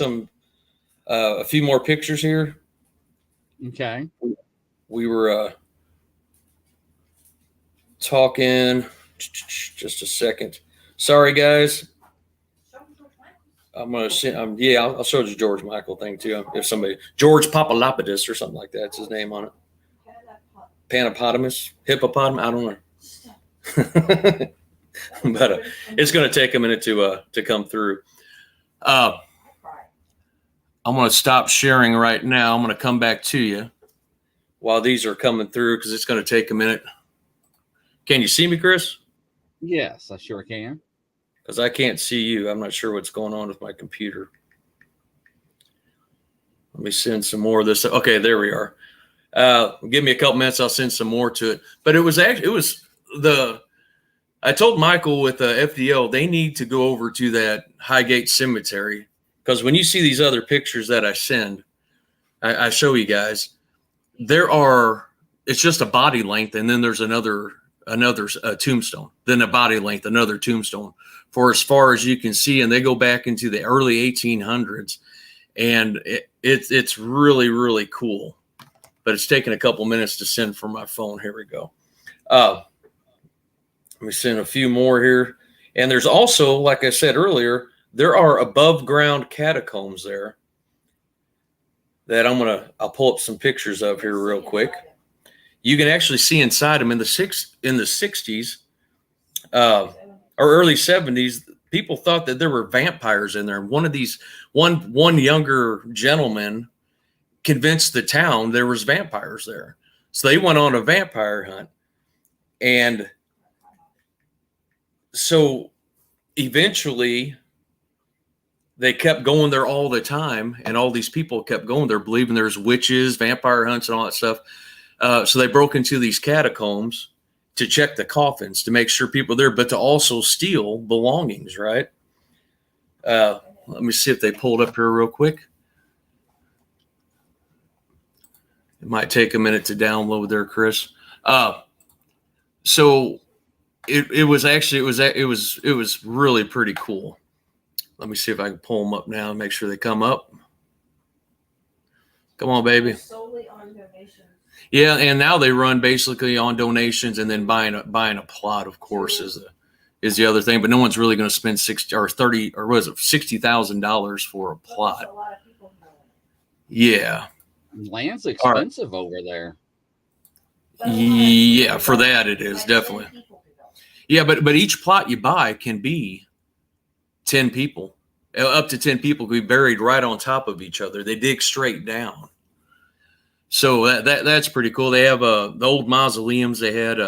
a few more pictures here. Okay. We were talking. Just a second. Sorry, guys. I'm gonna send. I'll show the George Michael thing too. If somebody George Papalopoulos or something like that's his name on it. Panopotamus, hippopotamus. I don't know. But it's going to take a minute to come through. I'm going to stop sharing right now. I'm going to come back to you while these are coming through because it's going to take a minute. Can you see me, Chris? Yes, I sure can. Because I can't see you. I'm not sure what's going on with my computer. Let me send some more of this. Okay, there we are. Give me a couple minutes. I'll send some more to it. But I told Michael with FDL, they need to go over to that Highgate Cemetery because when you see these other pictures that I send, I show you guys, it's just a body length. And then there's another tombstone, then a body length, another tombstone for as far as you can see. And they go back into the early 1800s and it's really, really cool. But it's taken a couple minutes to send from my phone. Here we go. Let me send a few more here. And there's also, like I said earlier, there are above ground catacombs there that I'll pull up some pictures of here real quick. You can actually see inside them in the 60s or early 70s. People thought that there were vampires in there. One younger gentleman convinced the town there was vampires there. So they went on a vampire hunt. And so eventually they kept going there all the time. And all these people kept going there, believing there's witches, vampire hunts, and all that stuff. So they broke into these catacombs to check the coffins to make sure people were there, but to also steal belongings, right? Let me see if they pulled up here real quick. It might take a minute to download there, Chris. So it was really pretty cool. Let me see if I can pull them up now and make sure they come up. Come on, baby. Solely on donations. Yeah, and now they run basically on donations and then buying a plot, of course, is the other thing. But no one's really going to spend $60,000 for a plot. A lot of people know it. Yeah. Land's expensive over there. Yeah, for that it is definitely. Yeah, but each plot you buy can be 10 people. Up to 10 people can be buried right on top of each other. They dig straight down. So that's pretty cool. They have the old mausoleums. They had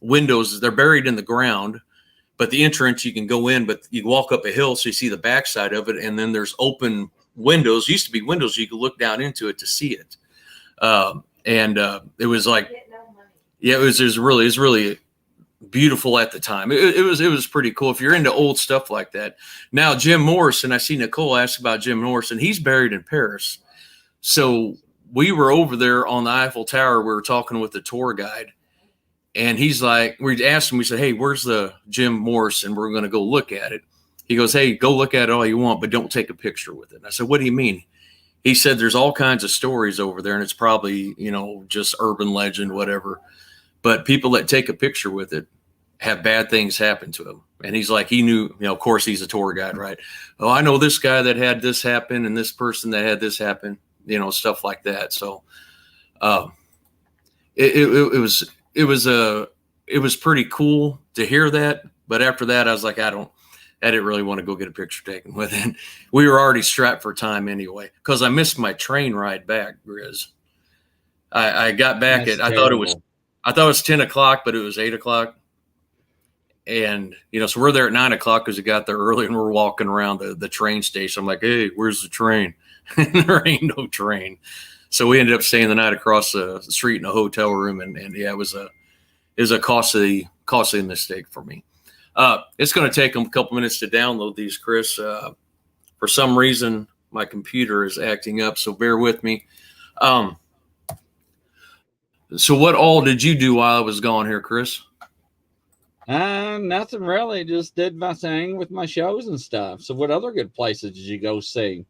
windows. They're buried in the ground, but the entrance you can go in, but you walk up a hill so you see the backside of it, and then there's open windows. Used to be windows you could look down into it to see it. It was like, yeah, it was really beautiful at the time. It was pretty cool. If you're into old stuff like that. Now, Jim Morrison, I see Nicole ask about Jim Morrison. He's buried in Paris. So we were over there on the Eiffel Tower. We were talking with the tour guide, and he's like, we asked him, we said, hey, where's the Jim Morrison? We're going to go look at it. He goes, hey, go look at it all you want, but don't take a picture with it. And I said, what do you mean? He said, there's all kinds of stories over there, and it's probably, just urban legend, whatever. But people that take a picture with it have bad things happen to them. And he's like, he knew, of course, he's a tour guide, right? Oh, I know this guy that had this happen and this person that had this happen, stuff like that. So it was pretty cool to hear that. But after that, I was like, I didn't really want to go get a picture taken with it. We were already strapped for time anyway, because I missed my train ride back, Grizz. I got back That's I thought it was 10 o'clock, but it was 8 o'clock. And, so we're there at 9 o'clock because we got there early and we're walking around the train station. I'm like, hey, where's the train? And there ain't no train. So we ended up staying the night across the street in a hotel room. And yeah, it was a costly mistake for me. It's going to take them a couple minutes to download these, Chris. For some reason, my computer is acting up, so bear with me. So what all did you do while I was gone here, Chris? Nothing really. Just did my thing with my shows and stuff. So, what other good places did you go see?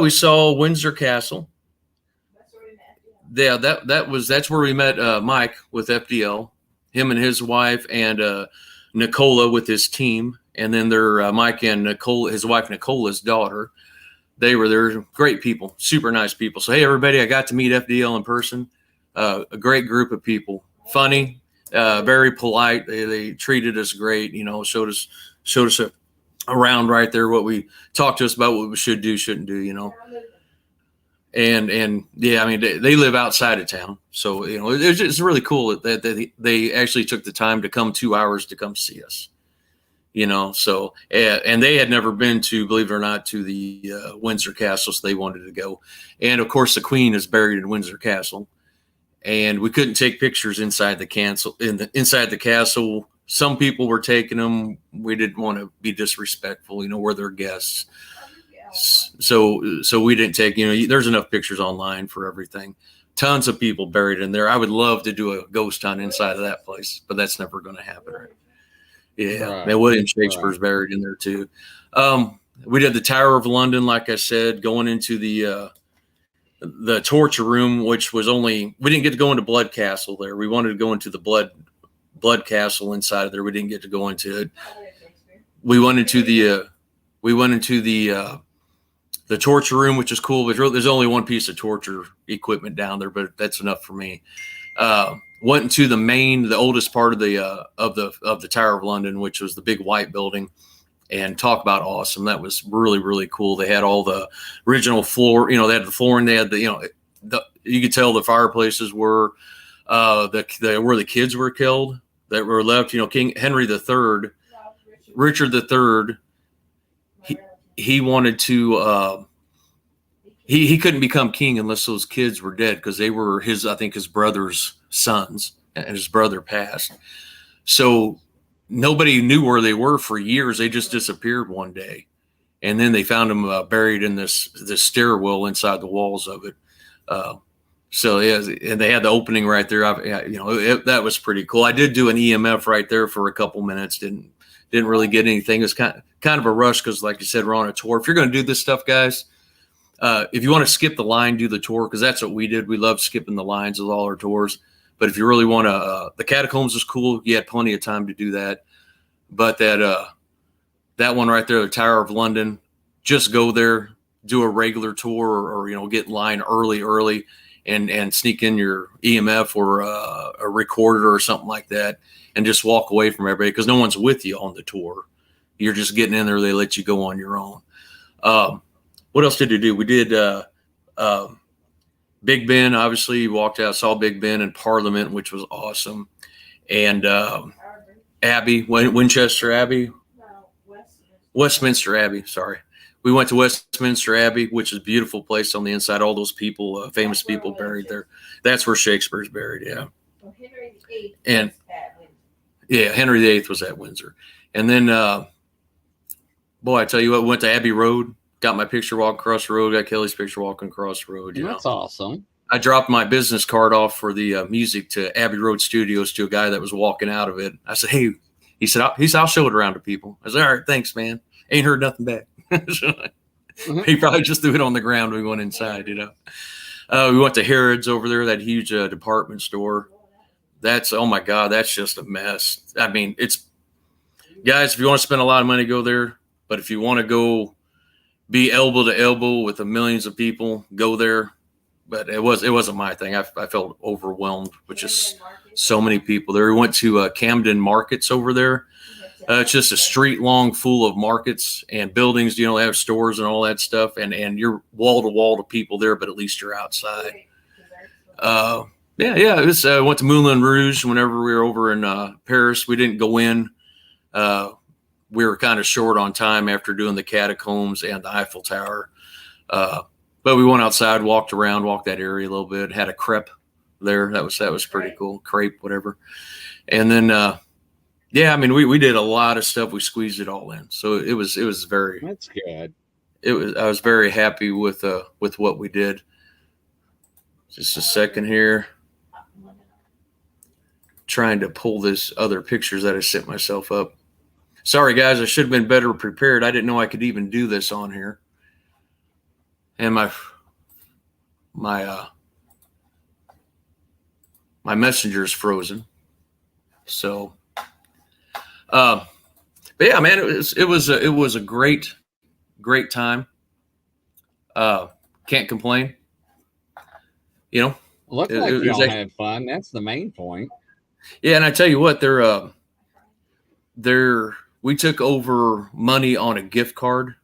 We saw Windsor Castle. That's where we met. Yeah, that's where we met Mike with FDL, him and his wife, and Nicola with his team, and then their Mike and Nicola, his wife Nicola's daughter. They were there, great people, super nice people. So hey, everybody, I got to meet FDL in person. A great group of people, funny, very polite. They treated us great. You know, showed us around right there, what we talked to us about, what we should do, shouldn't do. You know. And yeah, I mean, they live outside of town, so you know it's really cool that they actually took the time to come 2 hours to come see us. You know, so and they had never been to, believe it or not, to the Windsor Castle, so they wanted to go. And of course, the Queen is buried in Windsor Castle, and we couldn't take pictures inside the castle. Some people were taking them. We didn't want to be disrespectful. You know, we're their guests. So we didn't take, you know, there's enough pictures online for everything. Tons of people buried in there. I would love to do a ghost hunt inside of that place, but that's never going to happen. Yeah. Right. And William Shakespeare's buried in there too. We did the Tower of London, like I said, going into the torture room, which was we didn't get to go into Blood Castle there. We wanted to go into the Blood Castle inside of there. We didn't get to go into it. We went into the torture room, which is cool, but there's only one piece of torture equipment down there, but that's enough for me. Went into the oldest part of the Tower of London, which was the big white building, and talk about awesome. That was really, really cool. They had all the original floor, you know, they had the flooring, they had you could tell the fireplaces were where the kids were killed that were left, you know, King Henry III, Richard III. He wanted to he couldn't become king unless those kids were dead, because they were his brother's sons, and his brother passed. So nobody knew where they were for years. They just disappeared one day, and then they found them buried in this stairwell inside the walls of it. So yeah, and they had the opening right there. That was pretty cool. I did do an EMF right there for a couple minutes. Didn't really get anything. It was kind of a rush because, like you said, we're on a tour. If you're going to do this stuff, guys, if you want to skip the line, do the tour, because that's what we did. We love skipping the lines with all our tours. But if you really want to, the catacombs is cool. You had plenty of time to do that. But that one right there, the Tower of London, just go there, do a regular tour, or you know, get in line early, and sneak in your EMF or a recorder or something like that, and just walk away from everybody, because no one's with you on the tour. You're just getting in there. They let you go on your own. What else did you do? We did Big Ben. Obviously, you walked out, saw Big Ben and Parliament, which was awesome. And Abbey, Winchester Abbey, Westminster Abbey. Sorry. We went to Westminster Abbey, which is a beautiful place on the inside. All those people, famous people buried there. That's where Shakespeare's buried. Yeah. Well, Henry VIII and yeah, Henry VIII was at Windsor. And then, boy, I tell you what, went to Abbey Road, got my picture walking across the road, got Kelly's picture walking across the road. That's awesome. I dropped my business card off for the music to Abbey Road Studios to a guy that was walking out of it. I said, hey, he said, I'll show it around to people. I said, all right, thanks, man. Ain't heard nothing back. He probably just threw it on the ground when we went inside, you know. We went to Harrods over there, that huge department store. Oh my God, that's just a mess. I mean, guys, if you want to spend a lot of money, go there. But if you want to go be elbow to elbow with the millions of people, go there. But it wasn't my thing. I felt overwhelmed with just so many people there. We went to Camden Markets over there. It's just a street long full of markets and buildings. You know, they have stores and all that stuff. And you're wall to wall to people there, but at least you're outside. It was, went to Moulin Rouge whenever we were over in Paris. We didn't go in. We were kind of short on time after doing the catacombs and the Eiffel Tower. But we went outside, walked that area a little bit, had a crepe there. That was pretty cool. Crepe, whatever. And then, I mean, we did a lot of stuff. We squeezed it all in. So it was very, that's good. I was very happy with what we did. Just a second here. trying to pull this other pictures that I sent myself up. Sorry, guys. I should have been better prepared. I didn't know I could even do this on here. And my messenger is frozen. So, but yeah, man, it was a great time. Can't complain. You know, Looked like y'all had fun. That's the main point. Yeah, and I tell you what, we took over money on a gift card,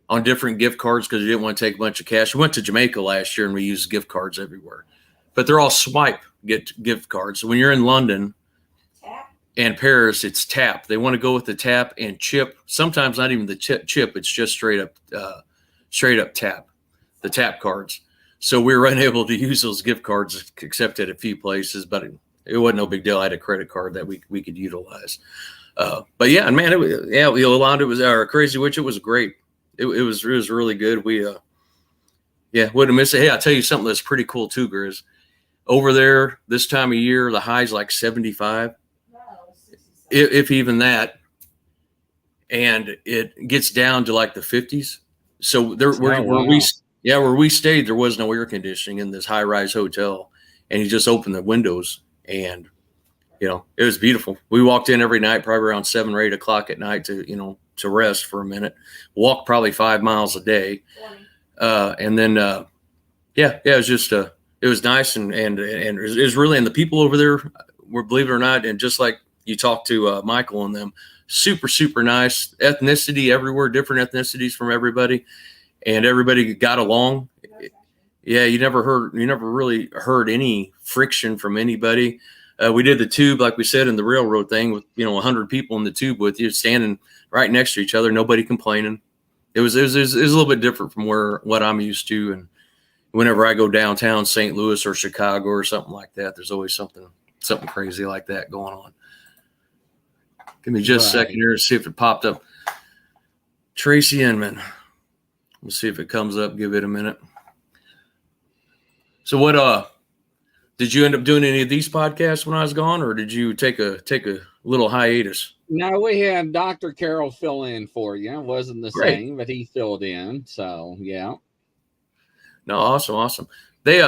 on different gift cards, because we didn't want to take a bunch of cash. We went to Jamaica last year and we used gift cards everywhere, but they're all swipe gift cards. So when you're in London and Paris, it's tap. They want to go with the tap and chip. Sometimes not even the chip. It's just straight up tap, the tap cards. So we were unable to use those gift cards except at a few places, but it wasn't no big deal. I had a credit card that we could utilize. But yeah, man, Yolanda was our Crazy Witch. It was great. It was really good. We wouldn't miss it. Hey, I'll tell you something that's pretty cool too, Grizz. Over there this time of year, the high's like 75, if even that, and it gets down to like the 50s. So where we stayed, there was no air conditioning in this high-rise hotel, and you just opened the windows, and it was beautiful. We walked in every night, probably around 7 or 8 o'clock at night to rest for a minute. Walk probably 5 miles a day, and then it was just it was nice, and it was really, and the people over there were, believe it or not, and just like you talked to Michael and them, super, super nice. Ethnicity everywhere, different ethnicities from everybody, and everybody got along. Yeah, you never really heard any friction from anybody. We did the tube, like we said, in the railroad thing with 100 people in the tube with you, standing right next to each other, nobody complaining. It was a little bit different from what I'm used to, and whenever I go downtown St. Louis or Chicago or something like that, there's always something crazy like that going on. Give me just a second here to see if it popped up. Tracy Inman. We'll see if it comes up. Give it a minute. So what did you end up doing any of these podcasts when I was gone, or did you take a little hiatus? No, we had Dr. Carroll fill in for you. It wasn't the same, but he filled in. So yeah. No, awesome. They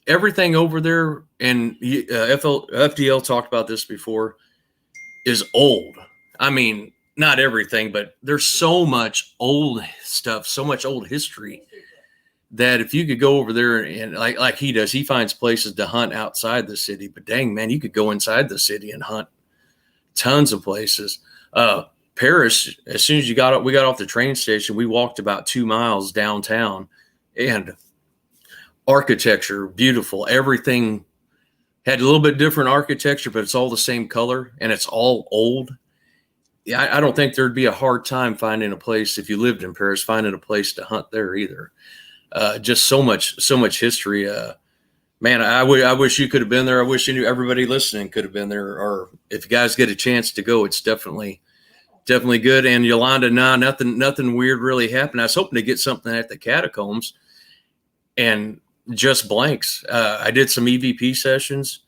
everything over there, and FDL talked about this before, is old. I mean, not everything, but there's so much old stuff, so much old history, that if you could go over there and like he does, he finds places to hunt outside the city. But dang, man, you could go inside the city and hunt tons of places. Paris, as soon as we got off the train station, we walked about 2 miles downtown, and architecture, beautiful. Everything had a little bit different architecture, but it's all the same color, and it's all old. Yeah, I don't think there'd be a hard time finding a place, if you lived in Paris, finding a place to hunt there either. Just so much history. Man, I wish you could have been there. I wish everybody listening could have been there. Or if you guys get a chance to go, it's definitely good. And Yolanda, nothing weird really happened. I was hoping to get something at the catacombs, and just blanks. I did some EVP sessions.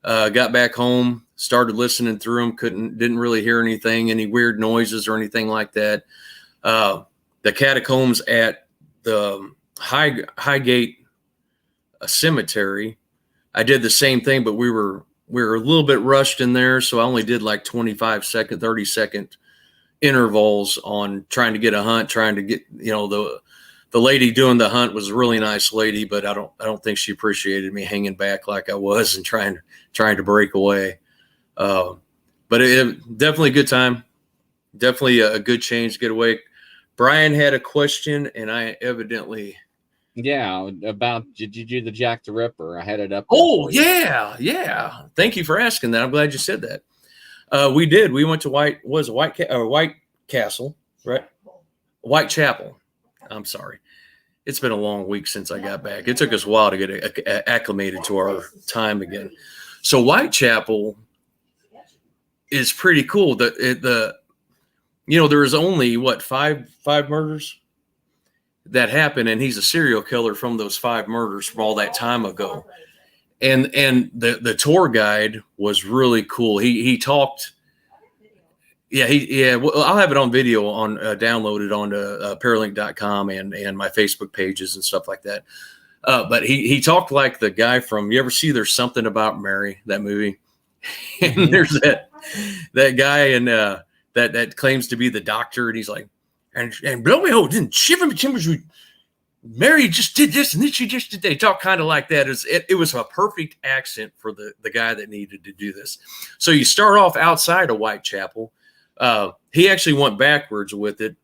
Got back home, started listening through them. Didn't really hear anything, any weird noises or anything like that. The catacombs at the Highgate cemetery, I did the same thing, but we were a little bit rushed in there, so I only did like 25-second, 30-second intervals on trying to get a hunt, trying to get the lady doing the hunt was a really nice lady, but I don't think she appreciated me hanging back like I was and trying to break away. But it definitely a good time. Definitely a good change to get away. Brian had a question, and I evidently. Yeah, about did you do the Jack the Ripper? I had it up. Oh, yeah. Thank you for asking that. I'm glad you said that. We did. We went to White Castle, right? Whitechapel. I'm sorry. It's been a long week since I got back. It took us a while to get acclimated to our time again. So Whitechapel is pretty cool. There was only five murders that happened, and he's a serial killer from those 5 murders from all that time ago. And the tour guide was really cool. He talked. Yeah, well, I'll have it on video on downloaded onto paralink.com and my Facebook pages and stuff like that. But he talked like the guy from, you ever see There's Something About Mary, that movie? And there's that guy and that claims to be the doctor, and he's like, and blow me, oh, didn't shiver me timbers. Mary just did this, and then she just did. They talk kind of like that. It was a perfect accent for the guy that needed to do this. So you start off outside of Whitechapel. He actually went backwards with it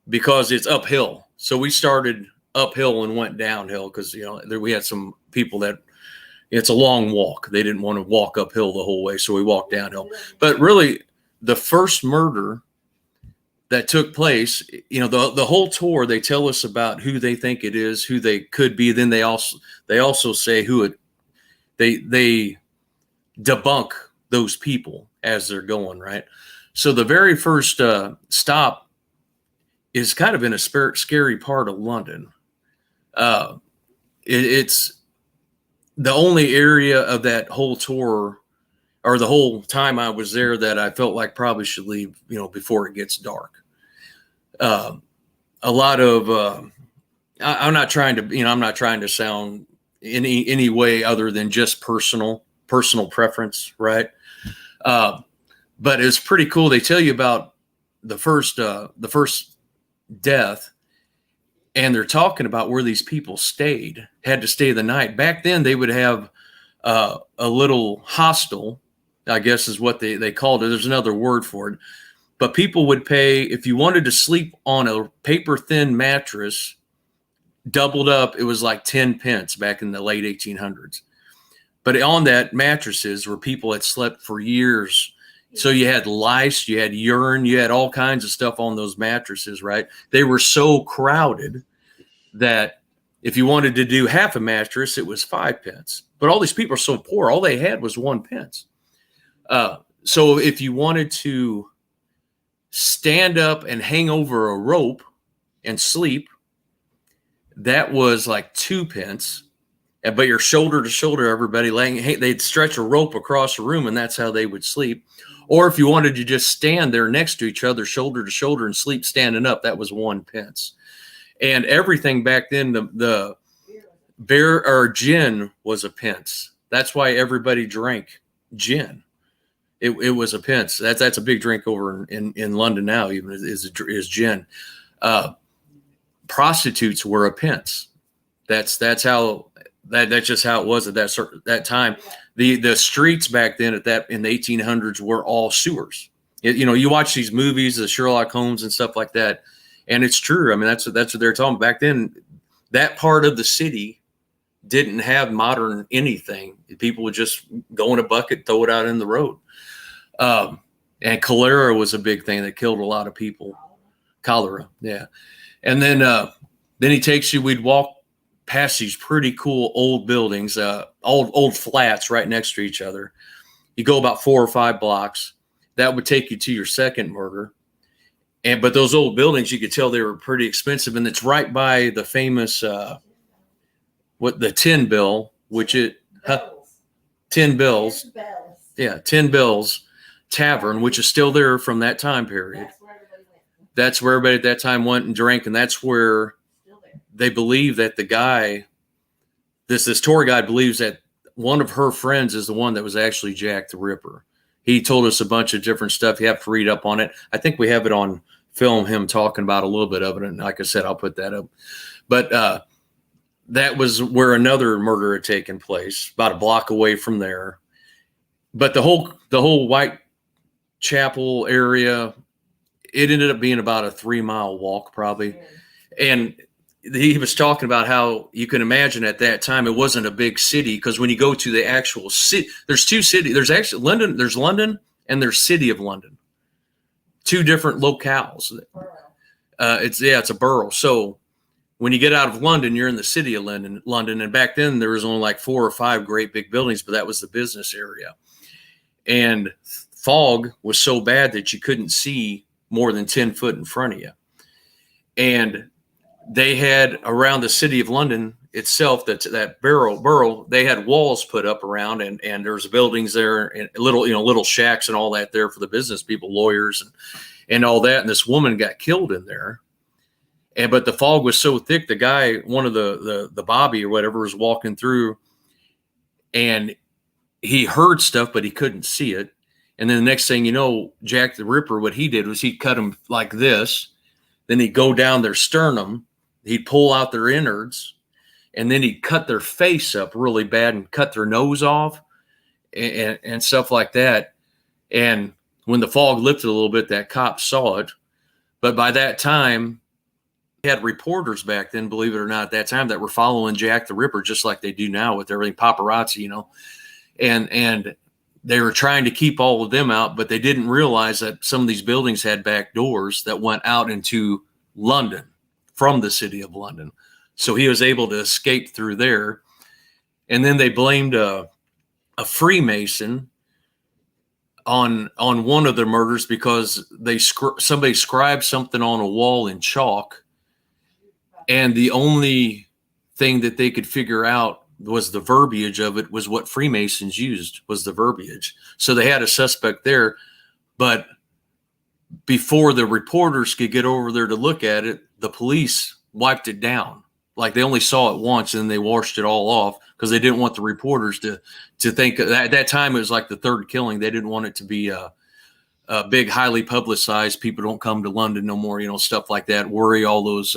because it's uphill. So we started uphill and went downhill because, we had some people that it's a long walk. They didn't want to walk uphill the whole way. So we walked downhill. But really, the first murder that took place, the whole tour, they tell us about who they think it is, who they could be. Then they also say they debunk those people as they're going, right? So the very first stop is kind of in a scary part of London. It's the only area of that whole tour, or the whole time I was there, that I felt like probably should leave, before it gets dark. A lot of, I'm not trying to sound any way other than just personal preference, right? But it's pretty cool. They tell you about the first death, and they're talking about where these people had to stay the night. Back then, they would have a little hostel, I guess is what they called it. There's another word for it. But people would pay, if you wanted to sleep on a paper-thin mattress, doubled up, it was like 10 pence back in the late 1800s. But on that mattresses were people that slept for years. So you had lice, you had urine, you had all kinds of stuff on those mattresses, right? They were so crowded that if you wanted to do half a mattress, it was 5 pence. But all these people are so poor, all they had was 1 pence. So if you wanted to stand up and hang over a rope and sleep, that was like 2 pence. But you're shoulder to shoulder, everybody they'd stretch a rope across the room, and that's how they would sleep. Or if you wanted to just stand there next to each other, shoulder to shoulder, and sleep standing up, that was 1 pence. And everything back then, the beer or gin was a pence. That's why everybody drank gin. It was a pence. That's a big drink over in London now, even is gin. Prostitutes were a pence. That's just how it was at that time. The streets back then in the 1800s were all sewers. You watch these movies, the Sherlock Holmes and stuff like that, and it's true. I mean, that's what they're talking back then. That part of the city didn't have modern anything. People would just go in a bucket, throw it out in the road. And cholera was a big thing that killed a lot of people. Cholera, yeah. And then he takes you. We'd walk past these pretty cool old buildings, old flats right next to each other. You go about 4 or 5 blocks. That would take you to your second murder. But those old buildings, you could tell they were pretty expensive, and it's right by the famous the Tin Bill, which 10 Bills. Yeah, 10 Bills Tavern, which is still there from that time period. That's where everybody at that time went and drank, and that's where they believe that the guy, this tour guide believes that one of her friends is the one that was actually Jack the Ripper. He told us a bunch of different stuff. You have to read up on it. I think we have it on film, him talking about a little bit of it. And like I said, I'll put that up. But that was where another murder had taken place, about a block away from there. But the whole Whitechapel area, it ended up being about a 3-mile walk probably. And he was talking about how you can imagine at that time it wasn't a big city, because when you go to the actual city, there's 2 cities. There's actually London and there's City of London, 2 different locales. It's a borough. So when you get out of London, you're in the City of London. And back then there was only like 4 or 5 great big buildings, but that was the business area. And fog was so bad that you couldn't see more than 10 foot in front of you. And they had around the city of London itself, that borough, they had walls put up around, and there's buildings there and little shacks and all that there for the business people, lawyers and all that. And this woman got killed in there. But the fog was so thick, the guy, one of the Bobby or whatever, was walking through, and he heard stuff, but he couldn't see it. And then the next thing you know, Jack the Ripper, what he did was he'd cut them like this. Then he'd go down their sternum, he'd pull out their innards, and then he'd cut their face up really bad and cut their nose off and stuff like that. And when the fog lifted a little bit, that cop saw it. But by that time, we had reporters back then, believe it or not, at that time, that were following Jack the Ripper just like they do now with everything, paparazzi, and they were trying to keep all of them out, but they didn't realize that some of these buildings had back doors that went out into London from the city of London. So he was able to escape through there. And then they blamed a Freemason on one of the murders because somebody scribed something on a wall in chalk, and the only thing that they could figure out was the verbiage of it was what Freemasons used, was the verbiage. So they had a suspect there, but before the reporters could get over there to look at it, the police wiped it down. Like they only saw it once and they washed it all off because they didn't want the reporters to think at that time it was like the third killing. They didn't want it to be a big, highly publicized. People don't come to London no more, stuff like that. Worry all those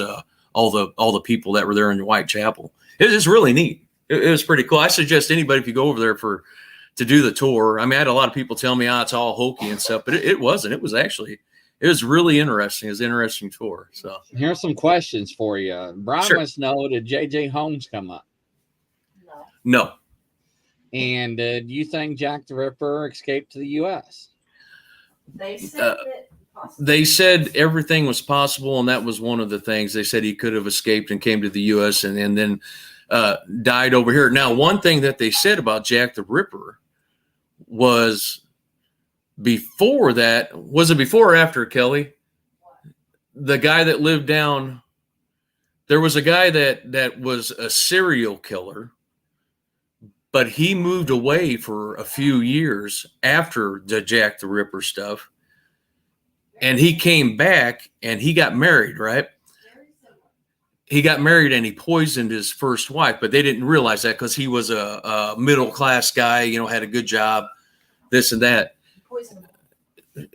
all the people that were there in Whitechapel. It was really neat. It was pretty cool. I suggest anybody, if you go over there to do the tour. I mean, I had a lot of people tell me, it's all hokey and stuff, but it wasn't. It was really interesting. It was an interesting tour. So here's some questions for you. Brian Sure. wants to know, did J.J. Holmes come up? No. And do you think Jack the Ripper escaped to the U.S.? They said that possibly. They said everything was possible, and that was one of the things. They said he could have escaped and came to the U.S. and then died over here. Now, one thing that they said about Jack the Ripper was before that, was it before or after, Kelly? The guy that lived down, there was a guy that was a serial killer, but he moved away for a few years after the Jack the Ripper stuff. And he came back and he got married, right? He got married and he poisoned his first wife, but they didn't realize that because he was a middle-class guy, had a good job, this and that.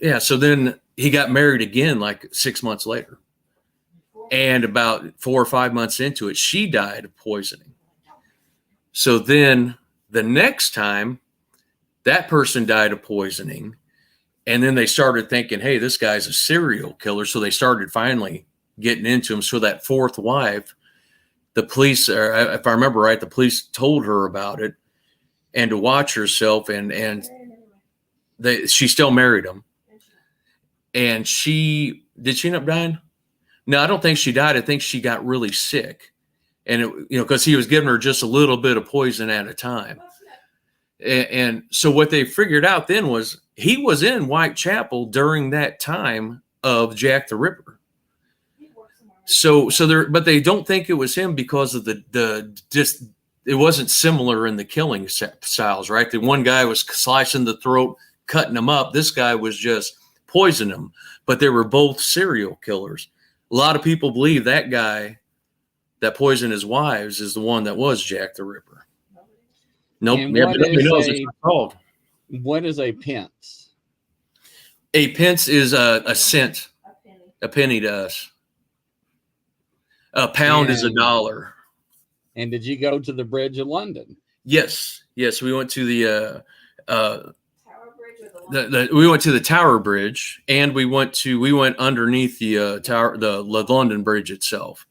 Yeah, so then he got married again like 6 months later. And about 4 or 5 months into it, she died of poisoning. So then the next time, that person died of poisoning. And then they started thinking, hey, this guy's a serial killer. So they started finally getting into him. So that fourth wife, the police, if I remember right, the police told her about it and to watch herself. And she still married him. And did she end up dying? No, I don't think she died. I think she got really sick. And, because he was giving her just a little bit of poison at a time. And so what they figured out then was he was in Whitechapel during that time of Jack the Ripper. But they don't think it was him because of it wasn't similar in the killing styles, right? The one guy was slicing the throat, cutting him up. This guy was just poisoning him, but they were both serial killers. A lot of people believe that guy that poisoned his wives is the one that was Jack the Ripper. Nope. Yeah, but nobody knows it's called. What is a pence? A pence is a cent, a penny to us. A pound is $1. And did you go to the Bridge of London? Yes. We went to the Tower Bridge or the we went to the Tower Bridge, and we went underneath the tower, the London Bridge itself.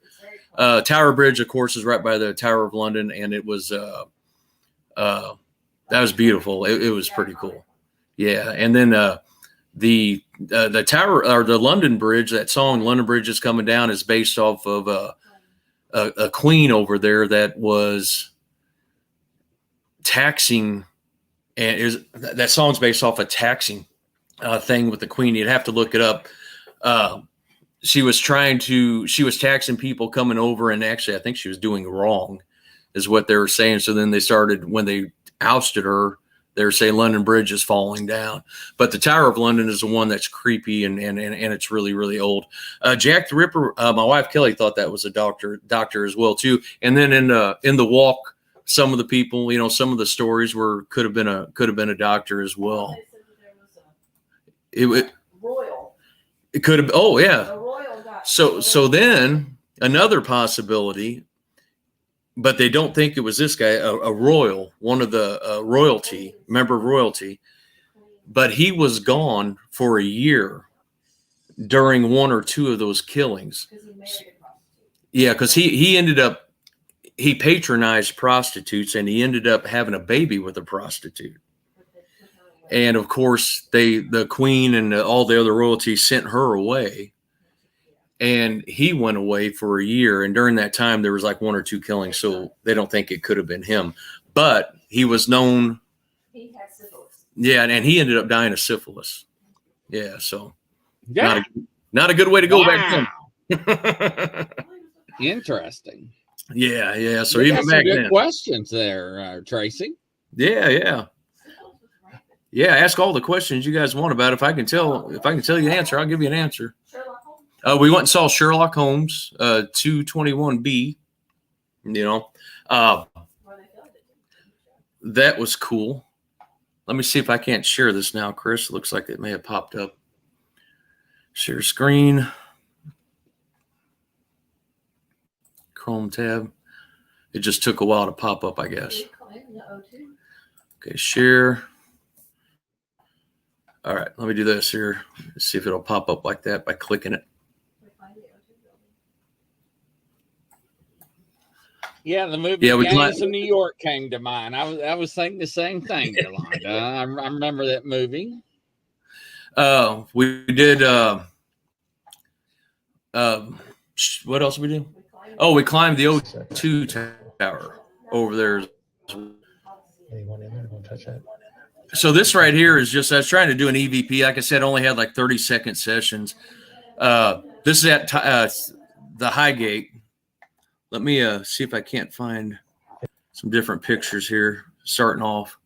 Tower Bridge, of course, is right by the Tower of London, and it was that was beautiful. It was pretty cool. Yeah, and then the Tower or the London Bridge, that song "London Bridge is Coming Down" is based off of a queen over there that was taxing, and that song's based off a taxing thing with the queen. You'd have to look it up. she was taxing people coming over, and actually I think she was doing wrong is what they were saying. So then they started, when they ousted her, they were saying London Bridge is falling down. But the Tower of London is the one that's creepy, and it's really, really old. Jack the Ripper, my wife Kelly thought that was a doctor as well too. And then in the walk, some of the people, some of the stories could have been a doctor as well. It royal. It could have. Oh yeah. The royal got So then another possibility, but they don't think it was this guy, a royal, one of the royalty, member of royalty, but he was gone for a year during one or two of those killings. Yeah, because he ended up, he patronized prostitutes, and he ended up having a baby with a prostitute. And of course, the queen and all the other royalty sent her away, and he went away for a year. And during that time, there was like one or two killings, so they don't think it could have been him. But he was known. He had syphilis. Yeah, and he ended up dying of syphilis. Yeah, so Yeah. not a good way to go back then. Interesting. Yeah. So You even got some back good then, questions there, Tracy. yeah. Ask all the questions you guys want about it. If I can tell you the answer, I'll give you an answer. Sherlock Holmes. We went and saw Sherlock Holmes, 221B. That was cool. Let me see if I can't share this now, Chris. It looks like it may have popped up. Share screen. Chrome tab. It just took a while to pop up, I guess. Okay, share. All right, let me do this here. Let's see if it'll pop up like that by clicking it. Yeah, the movie Yeah, Gangs of New York came to mind. I was thinking the same thing, Yolanda. I remember that movie. We did. What else did we do? Oh, we climbed the O2 tower over there. Anyone in there? Don't touch that. So this right here is just, I was trying to do an EVP. Like I said, only had like 30-second sessions. This is at the Highgate. Let me see if I can't find some different pictures here, starting off.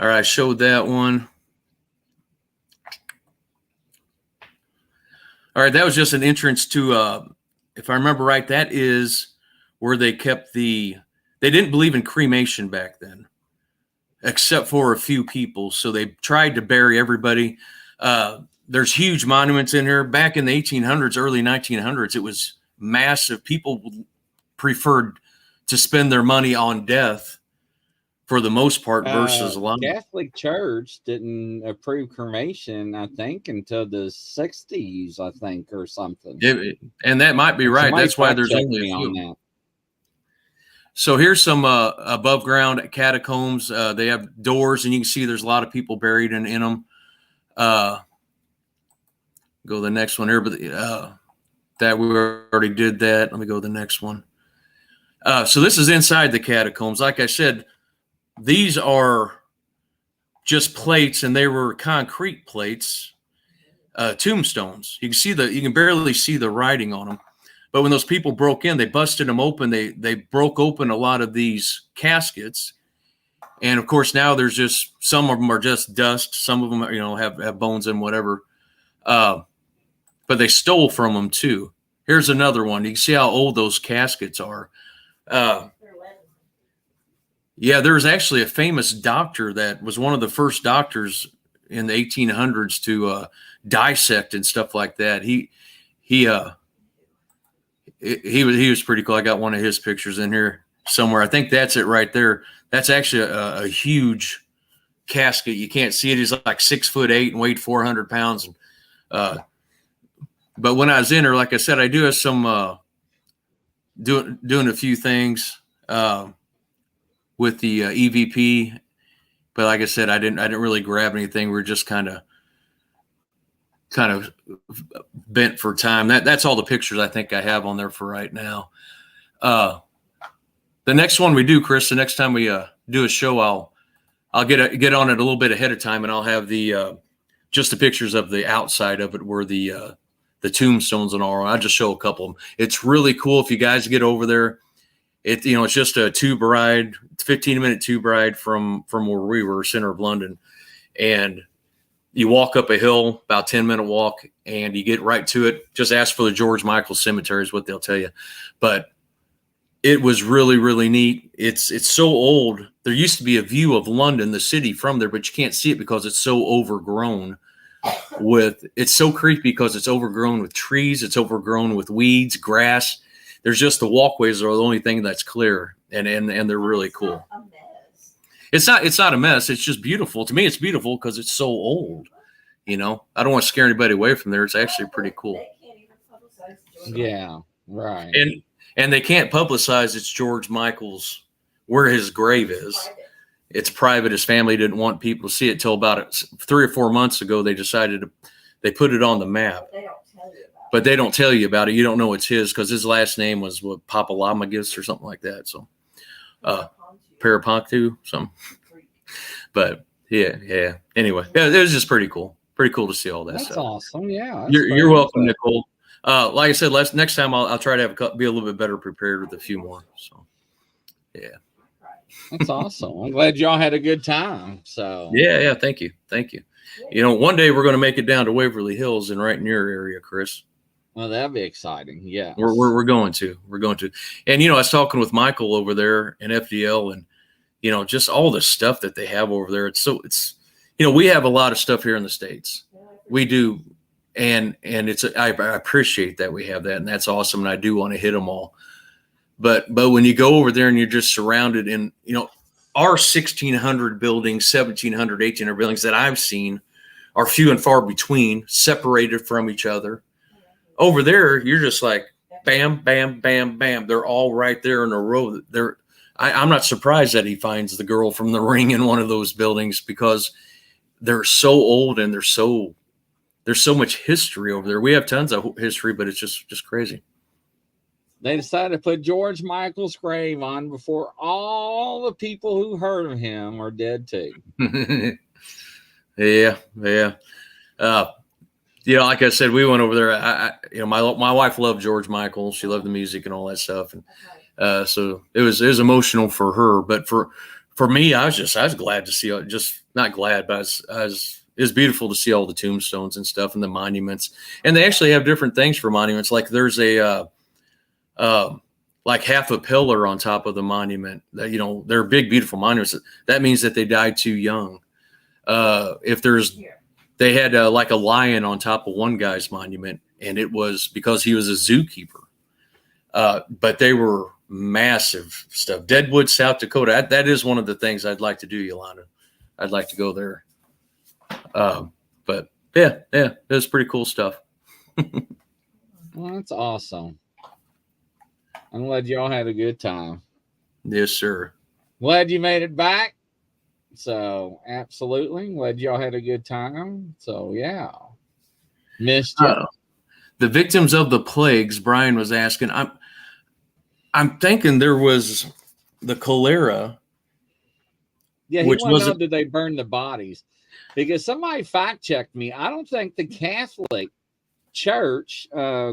All right, I showed that one. All right, that was just an entrance to, if I remember right, that is where they kept they didn't believe in cremation back then, except for a few people. So they tried to bury everybody. There's huge monuments in here. Back in the 1800s, early 1900s, it was massive. People preferred to spend their money on death for the most part versus a lot. Catholic Church didn't approve cremation, I think, until the 60s, I think, or something. And that might be right. Somebody That's why there's fact-check only a me on few. that. So here's some above ground catacombs. They have doors, and you can see there's a lot of people buried in them. Go to the next one here, but that we already did that. Let me go to the next one. So this is inside the catacombs. Like I said, these are just plates, and they were concrete plates, tombstones. You can barely see the writing on them. But when those people broke in, they busted them open. They broke open a lot of these caskets, and of course now there's just, some of them are just dust. Some of them, have bones and whatever. But they stole from them too. Here's another one. You can see how old those caskets are. Yeah, there's actually a famous doctor that was one of the first doctors in the 1800s to dissect and stuff like that. He was pretty cool. I got one of his pictures in here somewhere. I think that's it right there. That's actually a huge casket. You can't see it. He's like 6'8" and weighed 400 pounds. But when I was in there, like I said, I do have some doing a few things with the EVP. But like I said, I didn't really grab anything. We're just kind of bent for time. That's all the pictures I think I have on there for right now. The next one we do, Chris, the next time we do a show, I'll get on it a little bit ahead of time, and I'll have the just the pictures of the outside of it, where the the tombstones and all. I'll just show a couple of them. It's really cool if you guys get over there. It's just a tube ride, 15-minute tube ride from where we were, center of London. And you walk up a hill, about 10-minute walk, and you get right to it. Just ask for the George Michael Cemetery is what they'll tell you. But it was really, really neat. It's so old. There used to be a view of London, the city, from there, but you can't see it because it's so overgrown it's so creepy because it's overgrown with trees. It's overgrown with weeds, grass. There's just the walkways are the only thing that's clear, and they're really cool. It's not a mess. It's just beautiful. To me, it's beautiful because it's so old. I don't want to scare anybody away from there. It's actually pretty cool. Yeah, right. And they can't publicize it's George Michael's, where his grave is. It's private. His family didn't want people to see it till about 3 or 4 months ago. They decided they put it on the map. But they don't tell you about it. You don't know it's his because his last name was Papalamagus or something like that. So, Parapontu, something. But yeah. Anyway, it was just pretty cool. Pretty cool to see all that That's stuff. awesome. Yeah. You're welcome, Nicole. Like I said, next time I'll try to be a little bit better prepared with a few more. So, yeah. That's awesome. I'm glad y'all had a good time. So yeah. Thank you. One day we're going to make it down to Waverly Hills and right in your area, Chris. Well, that'd be exciting. Yeah, we're going to. And I was talking with Michael over there in FDL, and just all the stuff that they have over there. It's we have a lot of stuff here in the States. We do, and I appreciate that we have that, and that's awesome. And I do want to hit them all. But when you go over there and you're just surrounded in, our 1,600 buildings, 1,700, 1,800 buildings that I've seen are few and far between, separated from each other. Over there, you're just like, bam, bam, bam, bam. They're all right there in a row. I'm not surprised that he finds the girl from The Ring in one of those buildings because they're so old and there's so much history over there. We have tons of history, but it's just crazy. They decided to put George Michael's grave on before all the people who heard of him are dead too. Yeah. Like I said, we went over there. My wife loved George Michael. She loved the music and all that stuff, and so it was emotional for her. But for me, I was glad to see. Just not glad, but it was beautiful to see all the tombstones and stuff and the monuments. And they actually have different things for monuments. Like there's a like half a pillar on top of the monument. They're big, beautiful monuments. That means that they died too young. They had like a lion on top of one guy's monument, and it was because he was a zookeeper. But they were massive stuff. Deadwood, South Dakota. That is one of the things I'd like to do, Yolanda. I'd like to go there. But yeah, it was pretty cool stuff. Well, that's awesome. I'm glad y'all had a good time. Yes, sir. Glad you made it back. So absolutely glad y'all had a good time. So yeah, missed you. The victims of the plagues. Brian was asking. I'm thinking there was the cholera. Yeah, he wanted to know, did they burn the bodies? Because somebody fact checked me. I don't think the Catholic Church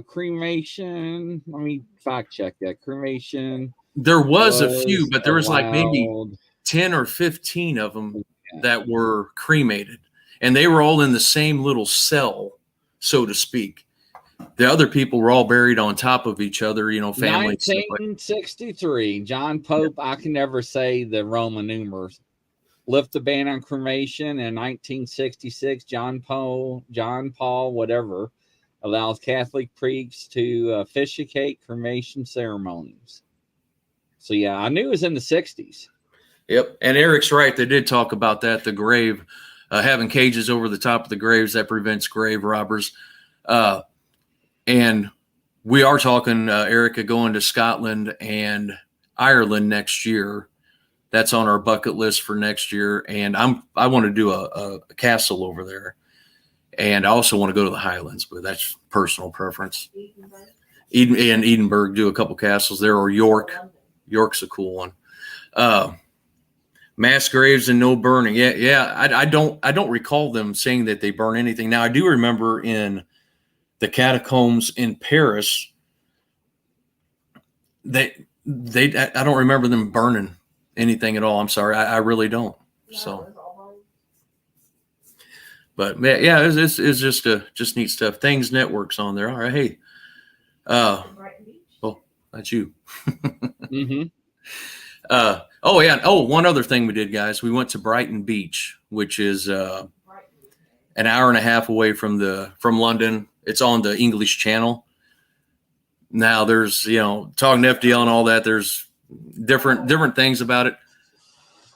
cremation. Let me fact check that. Cremation. There was a few, but there was like maybe 10 or 15 of them that were cremated, and they were all in the same little cell, so to speak. The other people were all buried on top of each other, family. 1963, John Pope, I can never say the Roman numerals, lift the ban on cremation. In 1966, John Paul, whatever, allows Catholic priests to officiate cremation ceremonies. So yeah, I knew it was in the 60s. Yep. And Eric's right. They did talk about that. The grave, having cages over the top of the graves, that prevents grave robbers. And we are talking, Erica, going to Scotland and Ireland next year. That's on our bucket list for next year. And I want to do a castle over there. And I also want to go to the Highlands, but that's personal preference. Edinburgh, do a couple castles there, or York. York's a cool one. Mass graves and no burning. Yeah. I don't recall them saying that they burn anything. Now I do remember in the catacombs in Paris, I don't remember them burning anything at all. I'm sorry. I really don't. So, but yeah, it's just neat stuff. Things Network's on there. All right. Hey, oh, that's you. Mm-hmm. Oh yeah. Oh, one other thing we did, guys. We went to Brighton Beach, which is an hour and a half away from London. It's on the English Channel. Now there's, talking to FDL and all that. There's different things about it.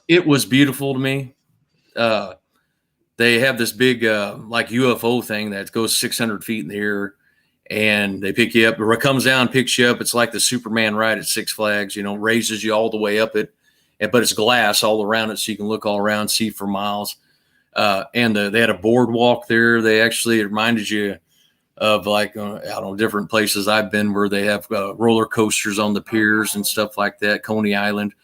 It was beautiful to me. They have this big like UFO thing that goes 600 feet in the air, and they pick you up. Or it comes down, picks you up. It's like the Superman ride at Six Flags. Raises you all the way up it, but it's glass all around it, so you can look all around, see for miles. And they had a boardwalk there. It reminded you of different places I've been where they have roller coasters on the piers and stuff like that. Coney Island.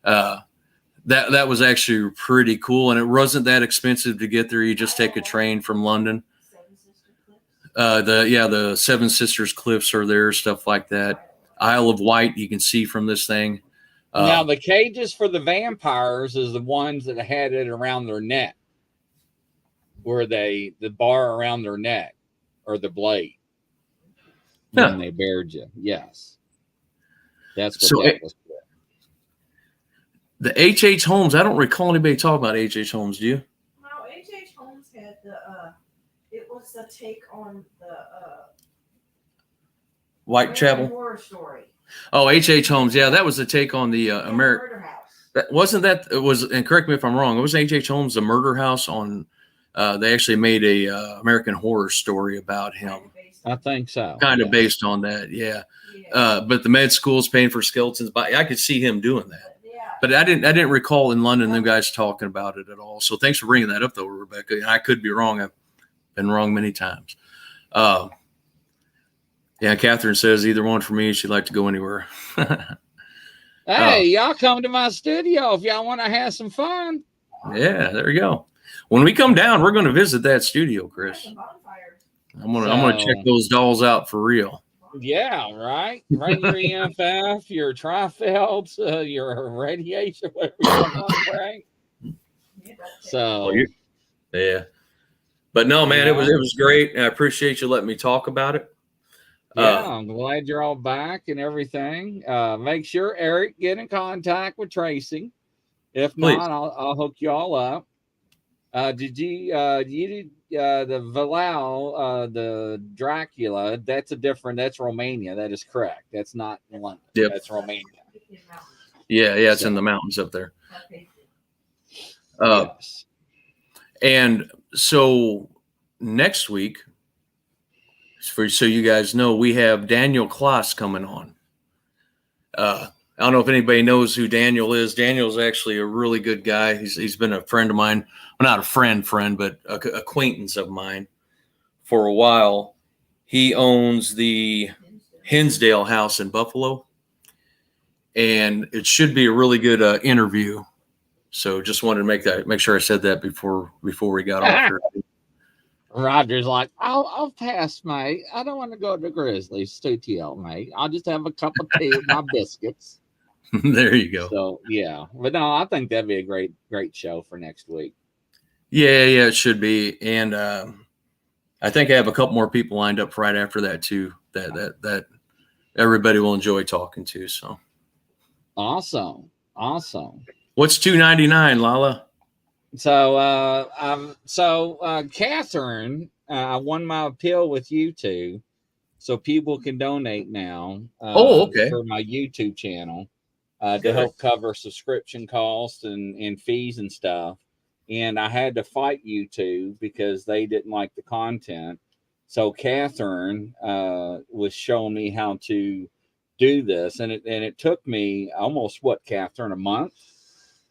That was actually pretty cool, and it wasn't that expensive to get there. You just take a train from London. The Seven Sisters Cliffs are there, stuff like that. Isle of Wight you can see from this thing. Now the cages for the vampires is the ones that had it around their neck, where the bar around their neck or the blade when they buried you. Yes, that's what that was. The H.H. Holmes, I don't recall anybody talking about H.H. Holmes, do you? No, H.H. Holmes had it was the take on the Whitechapel horror story. Oh, H.H. Holmes, yeah, that was the take on the American. Murder House. It was, and correct me if I'm wrong, it was H.H. Holmes, the Murder House on. They actually made a American Horror Story about him. I think so. Kind of based on that, yeah. But the med school's paying for skeletons, but I could see him doing that. But I didn't recall in London them guys talking about it at all. So thanks for bringing that up, though, Rebecca. I could be wrong. I've been wrong many times. Yeah, Catherine says either one for me. She'd like to go anywhere. Hey, y'all come to my studio if y'all want to have some fun. Yeah, there you go. When we come down, we're going to visit that studio, Chris. I'm gonna check those dolls out for real. Yeah, right. Bring your EMF, your trifelds, your radiation, whatever you want to bring. So, yeah. But no, man, it was great. I appreciate you letting me talk about it. Yeah, I'm glad you're all back and everything. Make sure Eric get in contact with Tracy. If not, I'll hook you all up. Did you did the Valal, the Dracula? That's Romania. That is correct. That's not London. Yep. That's Romania. Yeah, it's in the mountains up there. Yes. And so next week, so you guys know, we have Daniel Kloss coming on. I don't know if anybody knows who Daniel is. Daniel's actually a really good guy. He's been a friend of mine. Well, not a friend, but an acquaintance of mine for a while. He owns the Hinsdale House in Buffalo, and it should be a really good interview. So just wanted to make sure I said that before we got off here. Roger's like, I'll pass, mate. I don't want to go to Grizzlies studio, mate. I'll just have a cup of tea with my biscuits. There you go. So yeah, but no, I think that'd be a great show for next week. Yeah, it should be, and I think I have a couple more people lined up right after that too. That everybody will enjoy talking to. So awesome. What's $2.99, Lala? So Catherine, I won my appeal with YouTube, so people can donate now. Okay. For my YouTube channel. To help cover subscription costs and fees and stuff. And I had to fight YouTube because they didn't like the content. So Catherine was showing me how to do this. And it took me almost, Catherine, a month?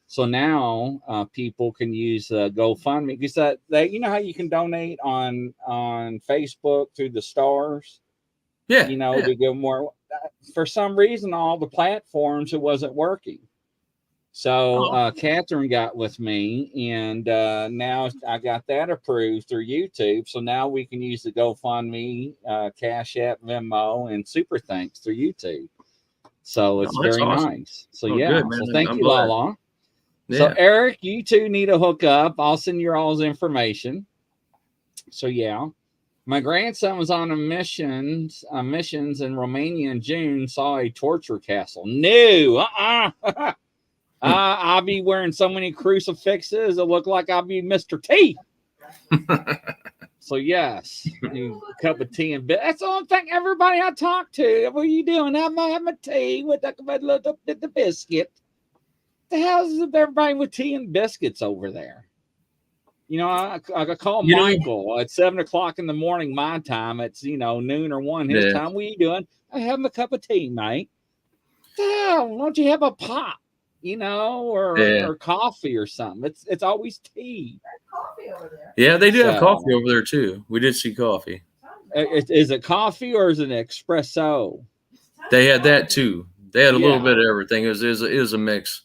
So now people can use GoFundMe. Because you know how you can donate on Facebook through the stars? Yeah. To give more. For some reason, all the platforms, it wasn't working. So Catherine got with me, and now I got that approved through YouTube. So now we can use the GoFundMe, Cash App, Venmo, and Super Thanks through YouTube. So it's that's very awesome. nice. So Good, man. So thank I'm you, glad. Lala. Yeah. So Eric, you two need to hook up. I'll send you all's information. So yeah. My grandson was on missions in Romania in June, saw a torture castle. No, I'll be wearing so many crucifixes, it look like I'll be Mr. T. So yes, a cup of tea and that's the only thing everybody I talk to. What are you doing? I'm having tea with the biscuit. The hell is everybody with tea and biscuits over there? You know, I call Michael at 7:00 in the morning, my time. It's noon or 1 his time. What are you doing? I have a cup of tea, mate. Hell, don't you have a pop? Or coffee or something. It's always tea. There's coffee over there. Yeah, they do have coffee over there too. We did see coffee. Is it coffee or is it an espresso? They had that too. They had a little bit of everything. It was a mix.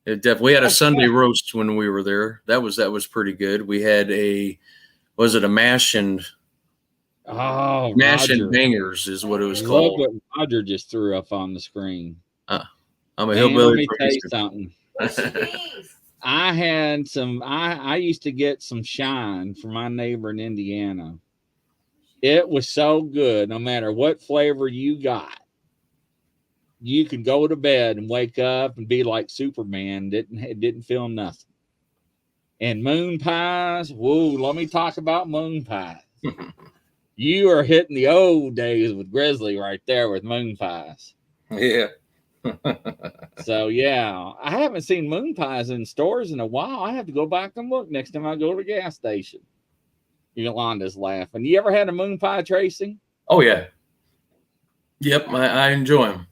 We had a Sunday roast when we were there. That was pretty good. We had a mash and bangers is what it was called. Look what Roger just threw up on the screen. I'm a hillbilly. Let me tell you something. I had some. I used to get some shine from my neighbor in Indiana. It was so good. No matter what flavor you got, you could go to bed and wake up and be like Superman. Didn't feel nothing. And moon pies. Whoa, let me talk about moon pies. You are hitting the old days with Grizzly right there with moon pies. Yeah. So yeah, I haven't seen moon pies in stores in a while. I have to go back and look next time I go to the gas station. Yolanda's laughing. You ever had a moon pie, Tracy? Oh yeah. Yep, I enjoy them.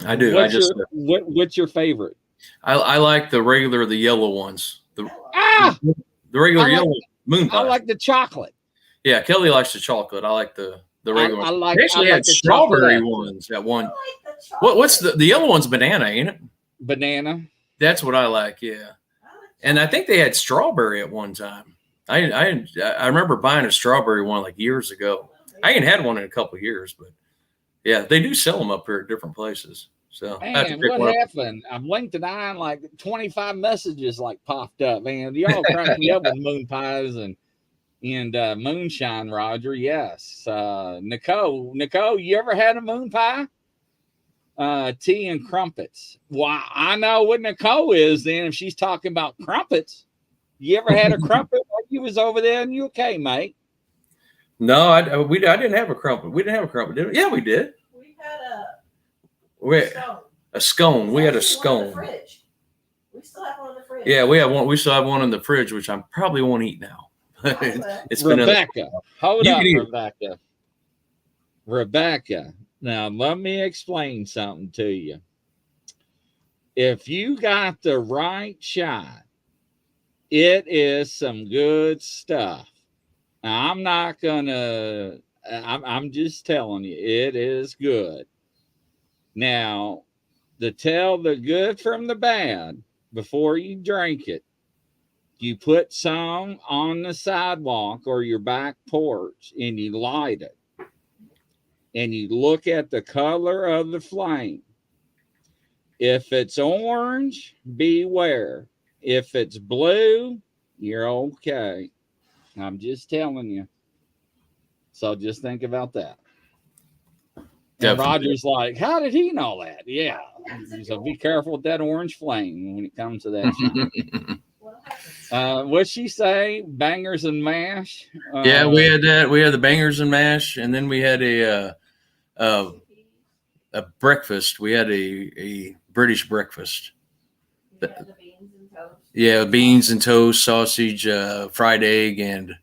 I do. What's your favorite? I like the yellow ones. The regular yellow moon pie. I like the chocolate. Yeah, Kelly likes the chocolate. I like the regular ones. They actually had the strawberry ones at one. What's the yellow one's banana, ain't it? Banana. That's what I like, yeah. And I think they had strawberry at one time. I remember buying a strawberry one like years ago. I ain't had one in a couple of years, but yeah, they do sell them up here at different places. So man, what happened? I blinked an eye and like 25 messages like popped up. Man, y'all cracked me up with moon pies and moonshine, Roger. Yes. Nicole, you ever had a moon pie? Tea and crumpets. Well, I know what Nicole is then if she's talking about crumpets. You ever had a crumpet while you was over there in the UK, mate? No, I didn't have a crumpet. We didn't have a crumpet, did we? Yeah, we did. We had a scone. We had a scone. We still have one in the fridge. Yeah, we have one. We still have one in the fridge, which I probably won't eat now. It's Rebecca. Hold on, Rebecca. Rebecca. Now, let me explain something to you. If you got the right shot, it is some good stuff. Now, I'm just telling you, it is good. Now, to tell the good from the bad before you drink it, you put some on the sidewalk or your back porch and you light it. And you look at the color of the flame. If it's orange, beware. If it's blue, you're okay. I'm just telling you. So just think about that. And Roger's like, how did he know that? Yeah. So be careful with that orange flame when it comes to that. What'd she say? Bangers and mash? Yeah, we had that. We had the bangers and mash, and then we had a breakfast. We had a British breakfast. Yeah, beans and toast, sausage, fried egg, and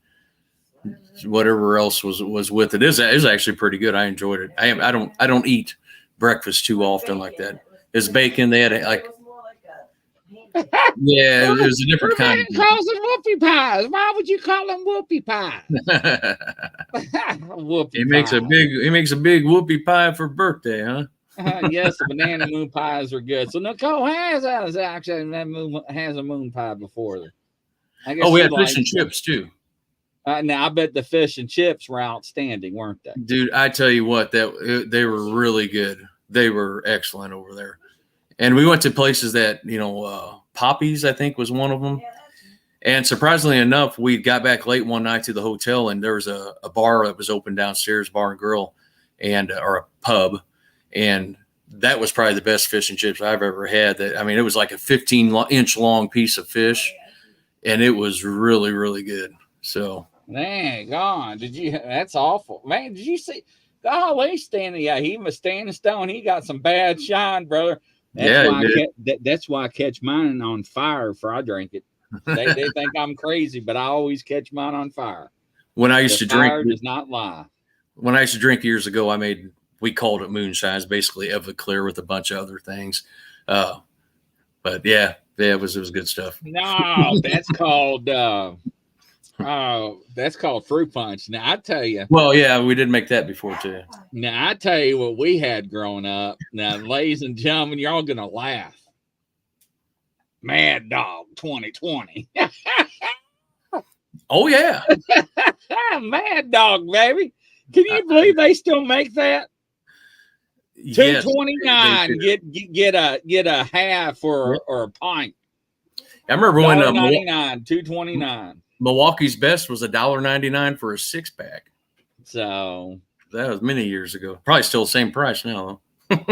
whatever else was with it. It was actually pretty good. I enjoyed it. I don't eat breakfast too often like that. It's bacon. They had yeah, it was a different kind. He calls them whoopie pies. Why would you call them whoopie pies? He makes a big whoopie pie for birthday, huh? Yes, the banana moon pies are good. So Nicole has actually has a moon pie before. I guess Oh, we she had fish likes and them. chips too. Now I bet the fish and chips were outstanding, weren't they? Dude, I tell you what, they were really good. They were excellent over there. And we went to places that, Poppy's, I think, was one of them. And surprisingly enough, we got back late one night to the hotel, and there was a bar that was open downstairs, bar and grill, or a pub, and that was probably the best fish and chips I've ever had. It was like a 15-inch long piece of fish, and it was really, really good. So, man, God, that's awful, man. Did you see? Golly, standing, yeah, he was standing stone. He got some bad shine, brother. That's why I catch mine on fire before I drink it. They think I'm crazy, but I always catch mine on fire. When I used to drink, fire does not lie. When I used to drink years ago, we called it moonshine. It's basically Everclear with a bunch of other things. But yeah, it was good stuff. No, that's called fruit punch. Now I tell you. Well, yeah, we did make that before too. Now I tell you what we had growing up. Now, ladies and gentlemen, you're all gonna laugh. Mad Dog 2020. Oh yeah. Mad Dog, baby. Can you believe they still make that? Yes, $2.29. Get a half or a pint. I remember when $1.99, $2.29. Milwaukee's Best was $1.99 for a 6-pack. So that was many years ago. Probably still the same price now, though.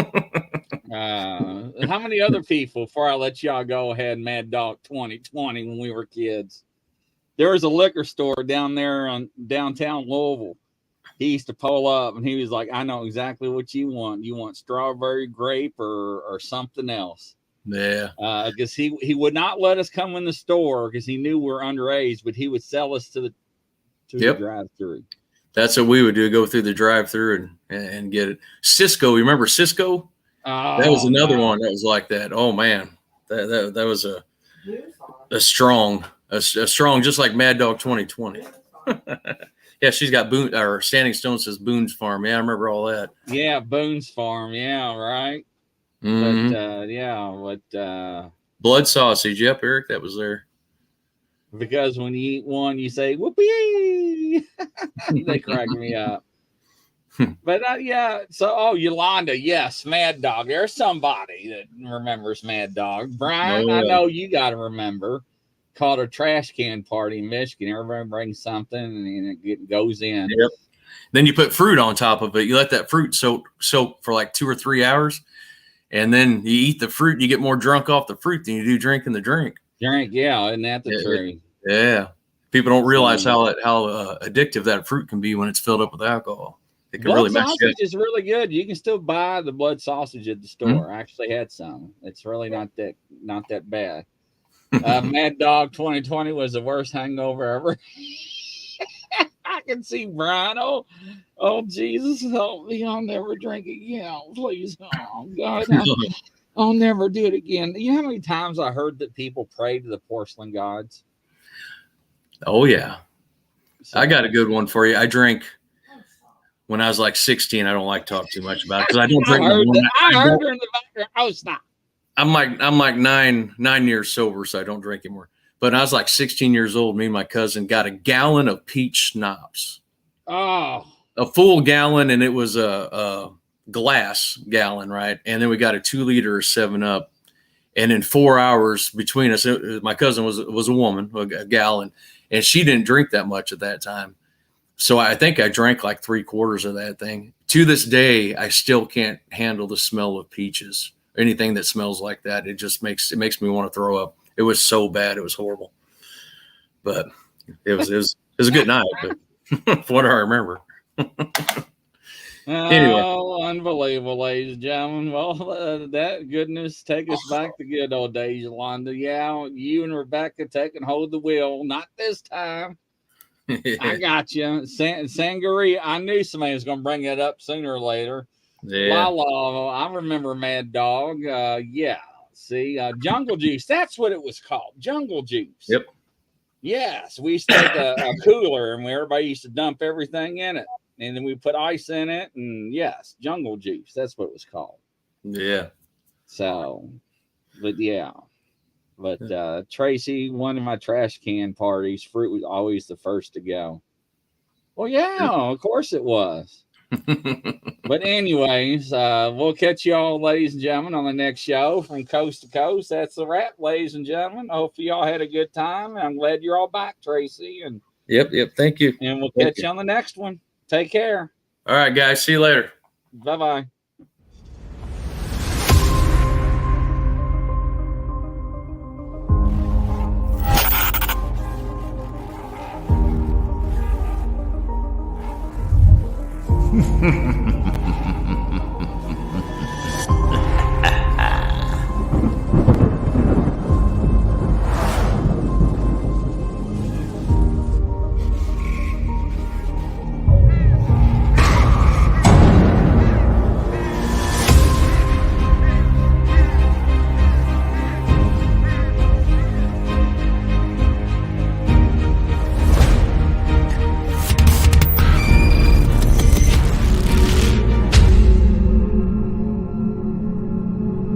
How many other people, before I let y'all go ahead, Mad Dog 2020 when we were kids? There was a liquor store down there on downtown Louisville. He used to pull up and he was like, I know exactly what you want. You want strawberry, grape, or something else. Yeah. Because he would not let us come in the store because he knew we were underage, but he would sell us to the drive-through. That's what we would do, go through the drive-through and get it. Cisco, you remember Cisco? Oh, that was another one that was like that. Oh man. That was a strong, just like Mad Dog 2020. Yeah, she's got Boone, or Standing Stone says Boone's Farm. Yeah, I remember all that. Yeah, Boone's Farm. Yeah, right. Mm-hmm. But blood sausage. Yep, Eric, that was there. Because when you eat one, you say whoopee. They crack me up. But yeah, so Yolanda, yes, Mad Dog. There's somebody that remembers Mad Dog. Brian, I know you got to remember. Called a trash can party in Michigan. Everybody brings something and it goes in. Yep. Then you put fruit on top of it. You let that fruit soak for like 2 or 3 hours, and then you eat the fruit. And you get more drunk off the fruit than you do drinking the drink. Yeah, isn't that the truth? Yeah, people don't realize how addictive that fruit can be when it's filled up with alcohol. It can really mess you up. Blood sausage is really good. You can still buy the blood sausage at the store. Mm-hmm. I actually had some. It's really not that bad. Mad Dog 2020 was the worst hangover ever. I can see Brian. Oh, Jesus, help me. I'll never drink again. Please. Oh, God. I'll never do it again. You know how many times I heard that people pray to the porcelain gods? Oh, yeah. So, I got a good one for you. I drank when I was like 16. I don't like to talk too much about it because I don't drink. I heard her in the background. Oh, stop. I'm like nine years sober, so I don't drink anymore. But I was like 16 years old. Me and my cousin got a gallon of peach schnapps. Oh, a full gallon, and it was a glass gallon, right? And then we got a 2-liter 7-Up, and in 4 hours between us, my cousin was a woman, a gallon, and she didn't drink that much at that time. So I think I drank like 3/4 of that thing. To this day, I still can't handle the smell of peaches. Anything that smells like that, it makes me want to throw up. It was so bad, it was horrible. But it was a good night. But from what I remember. Anyway, unbelievable, ladies and gentlemen. Well, that goodness take us back to good old days, Yolanda. Yeah, you and Rebecca take and hold the wheel. Not this time. I got you, Sangria. I knew somebody was going to bring it up sooner or later. Yeah. I remember Mad Dog. Yeah. See, Jungle Juice. That's what it was called. Jungle Juice. Yep. Yes. We used to take a cooler and everybody used to dump everything in it. And then we put ice in it. And yes, Jungle Juice. That's what it was called. Yeah. So, but yeah. But Tracy, one of my trash can parties, fruit was always the first to go. Well, yeah, of course it was. But anyways, we'll catch you all, ladies and gentlemen, on the next show from coast to coast. That's the wrap, ladies and gentlemen. I hope you all had a good time. I'm glad you're all back, Tracy. And Yep. Thank you. And we'll catch you on the next one. Take care. All right, guys. See you later. Bye-bye.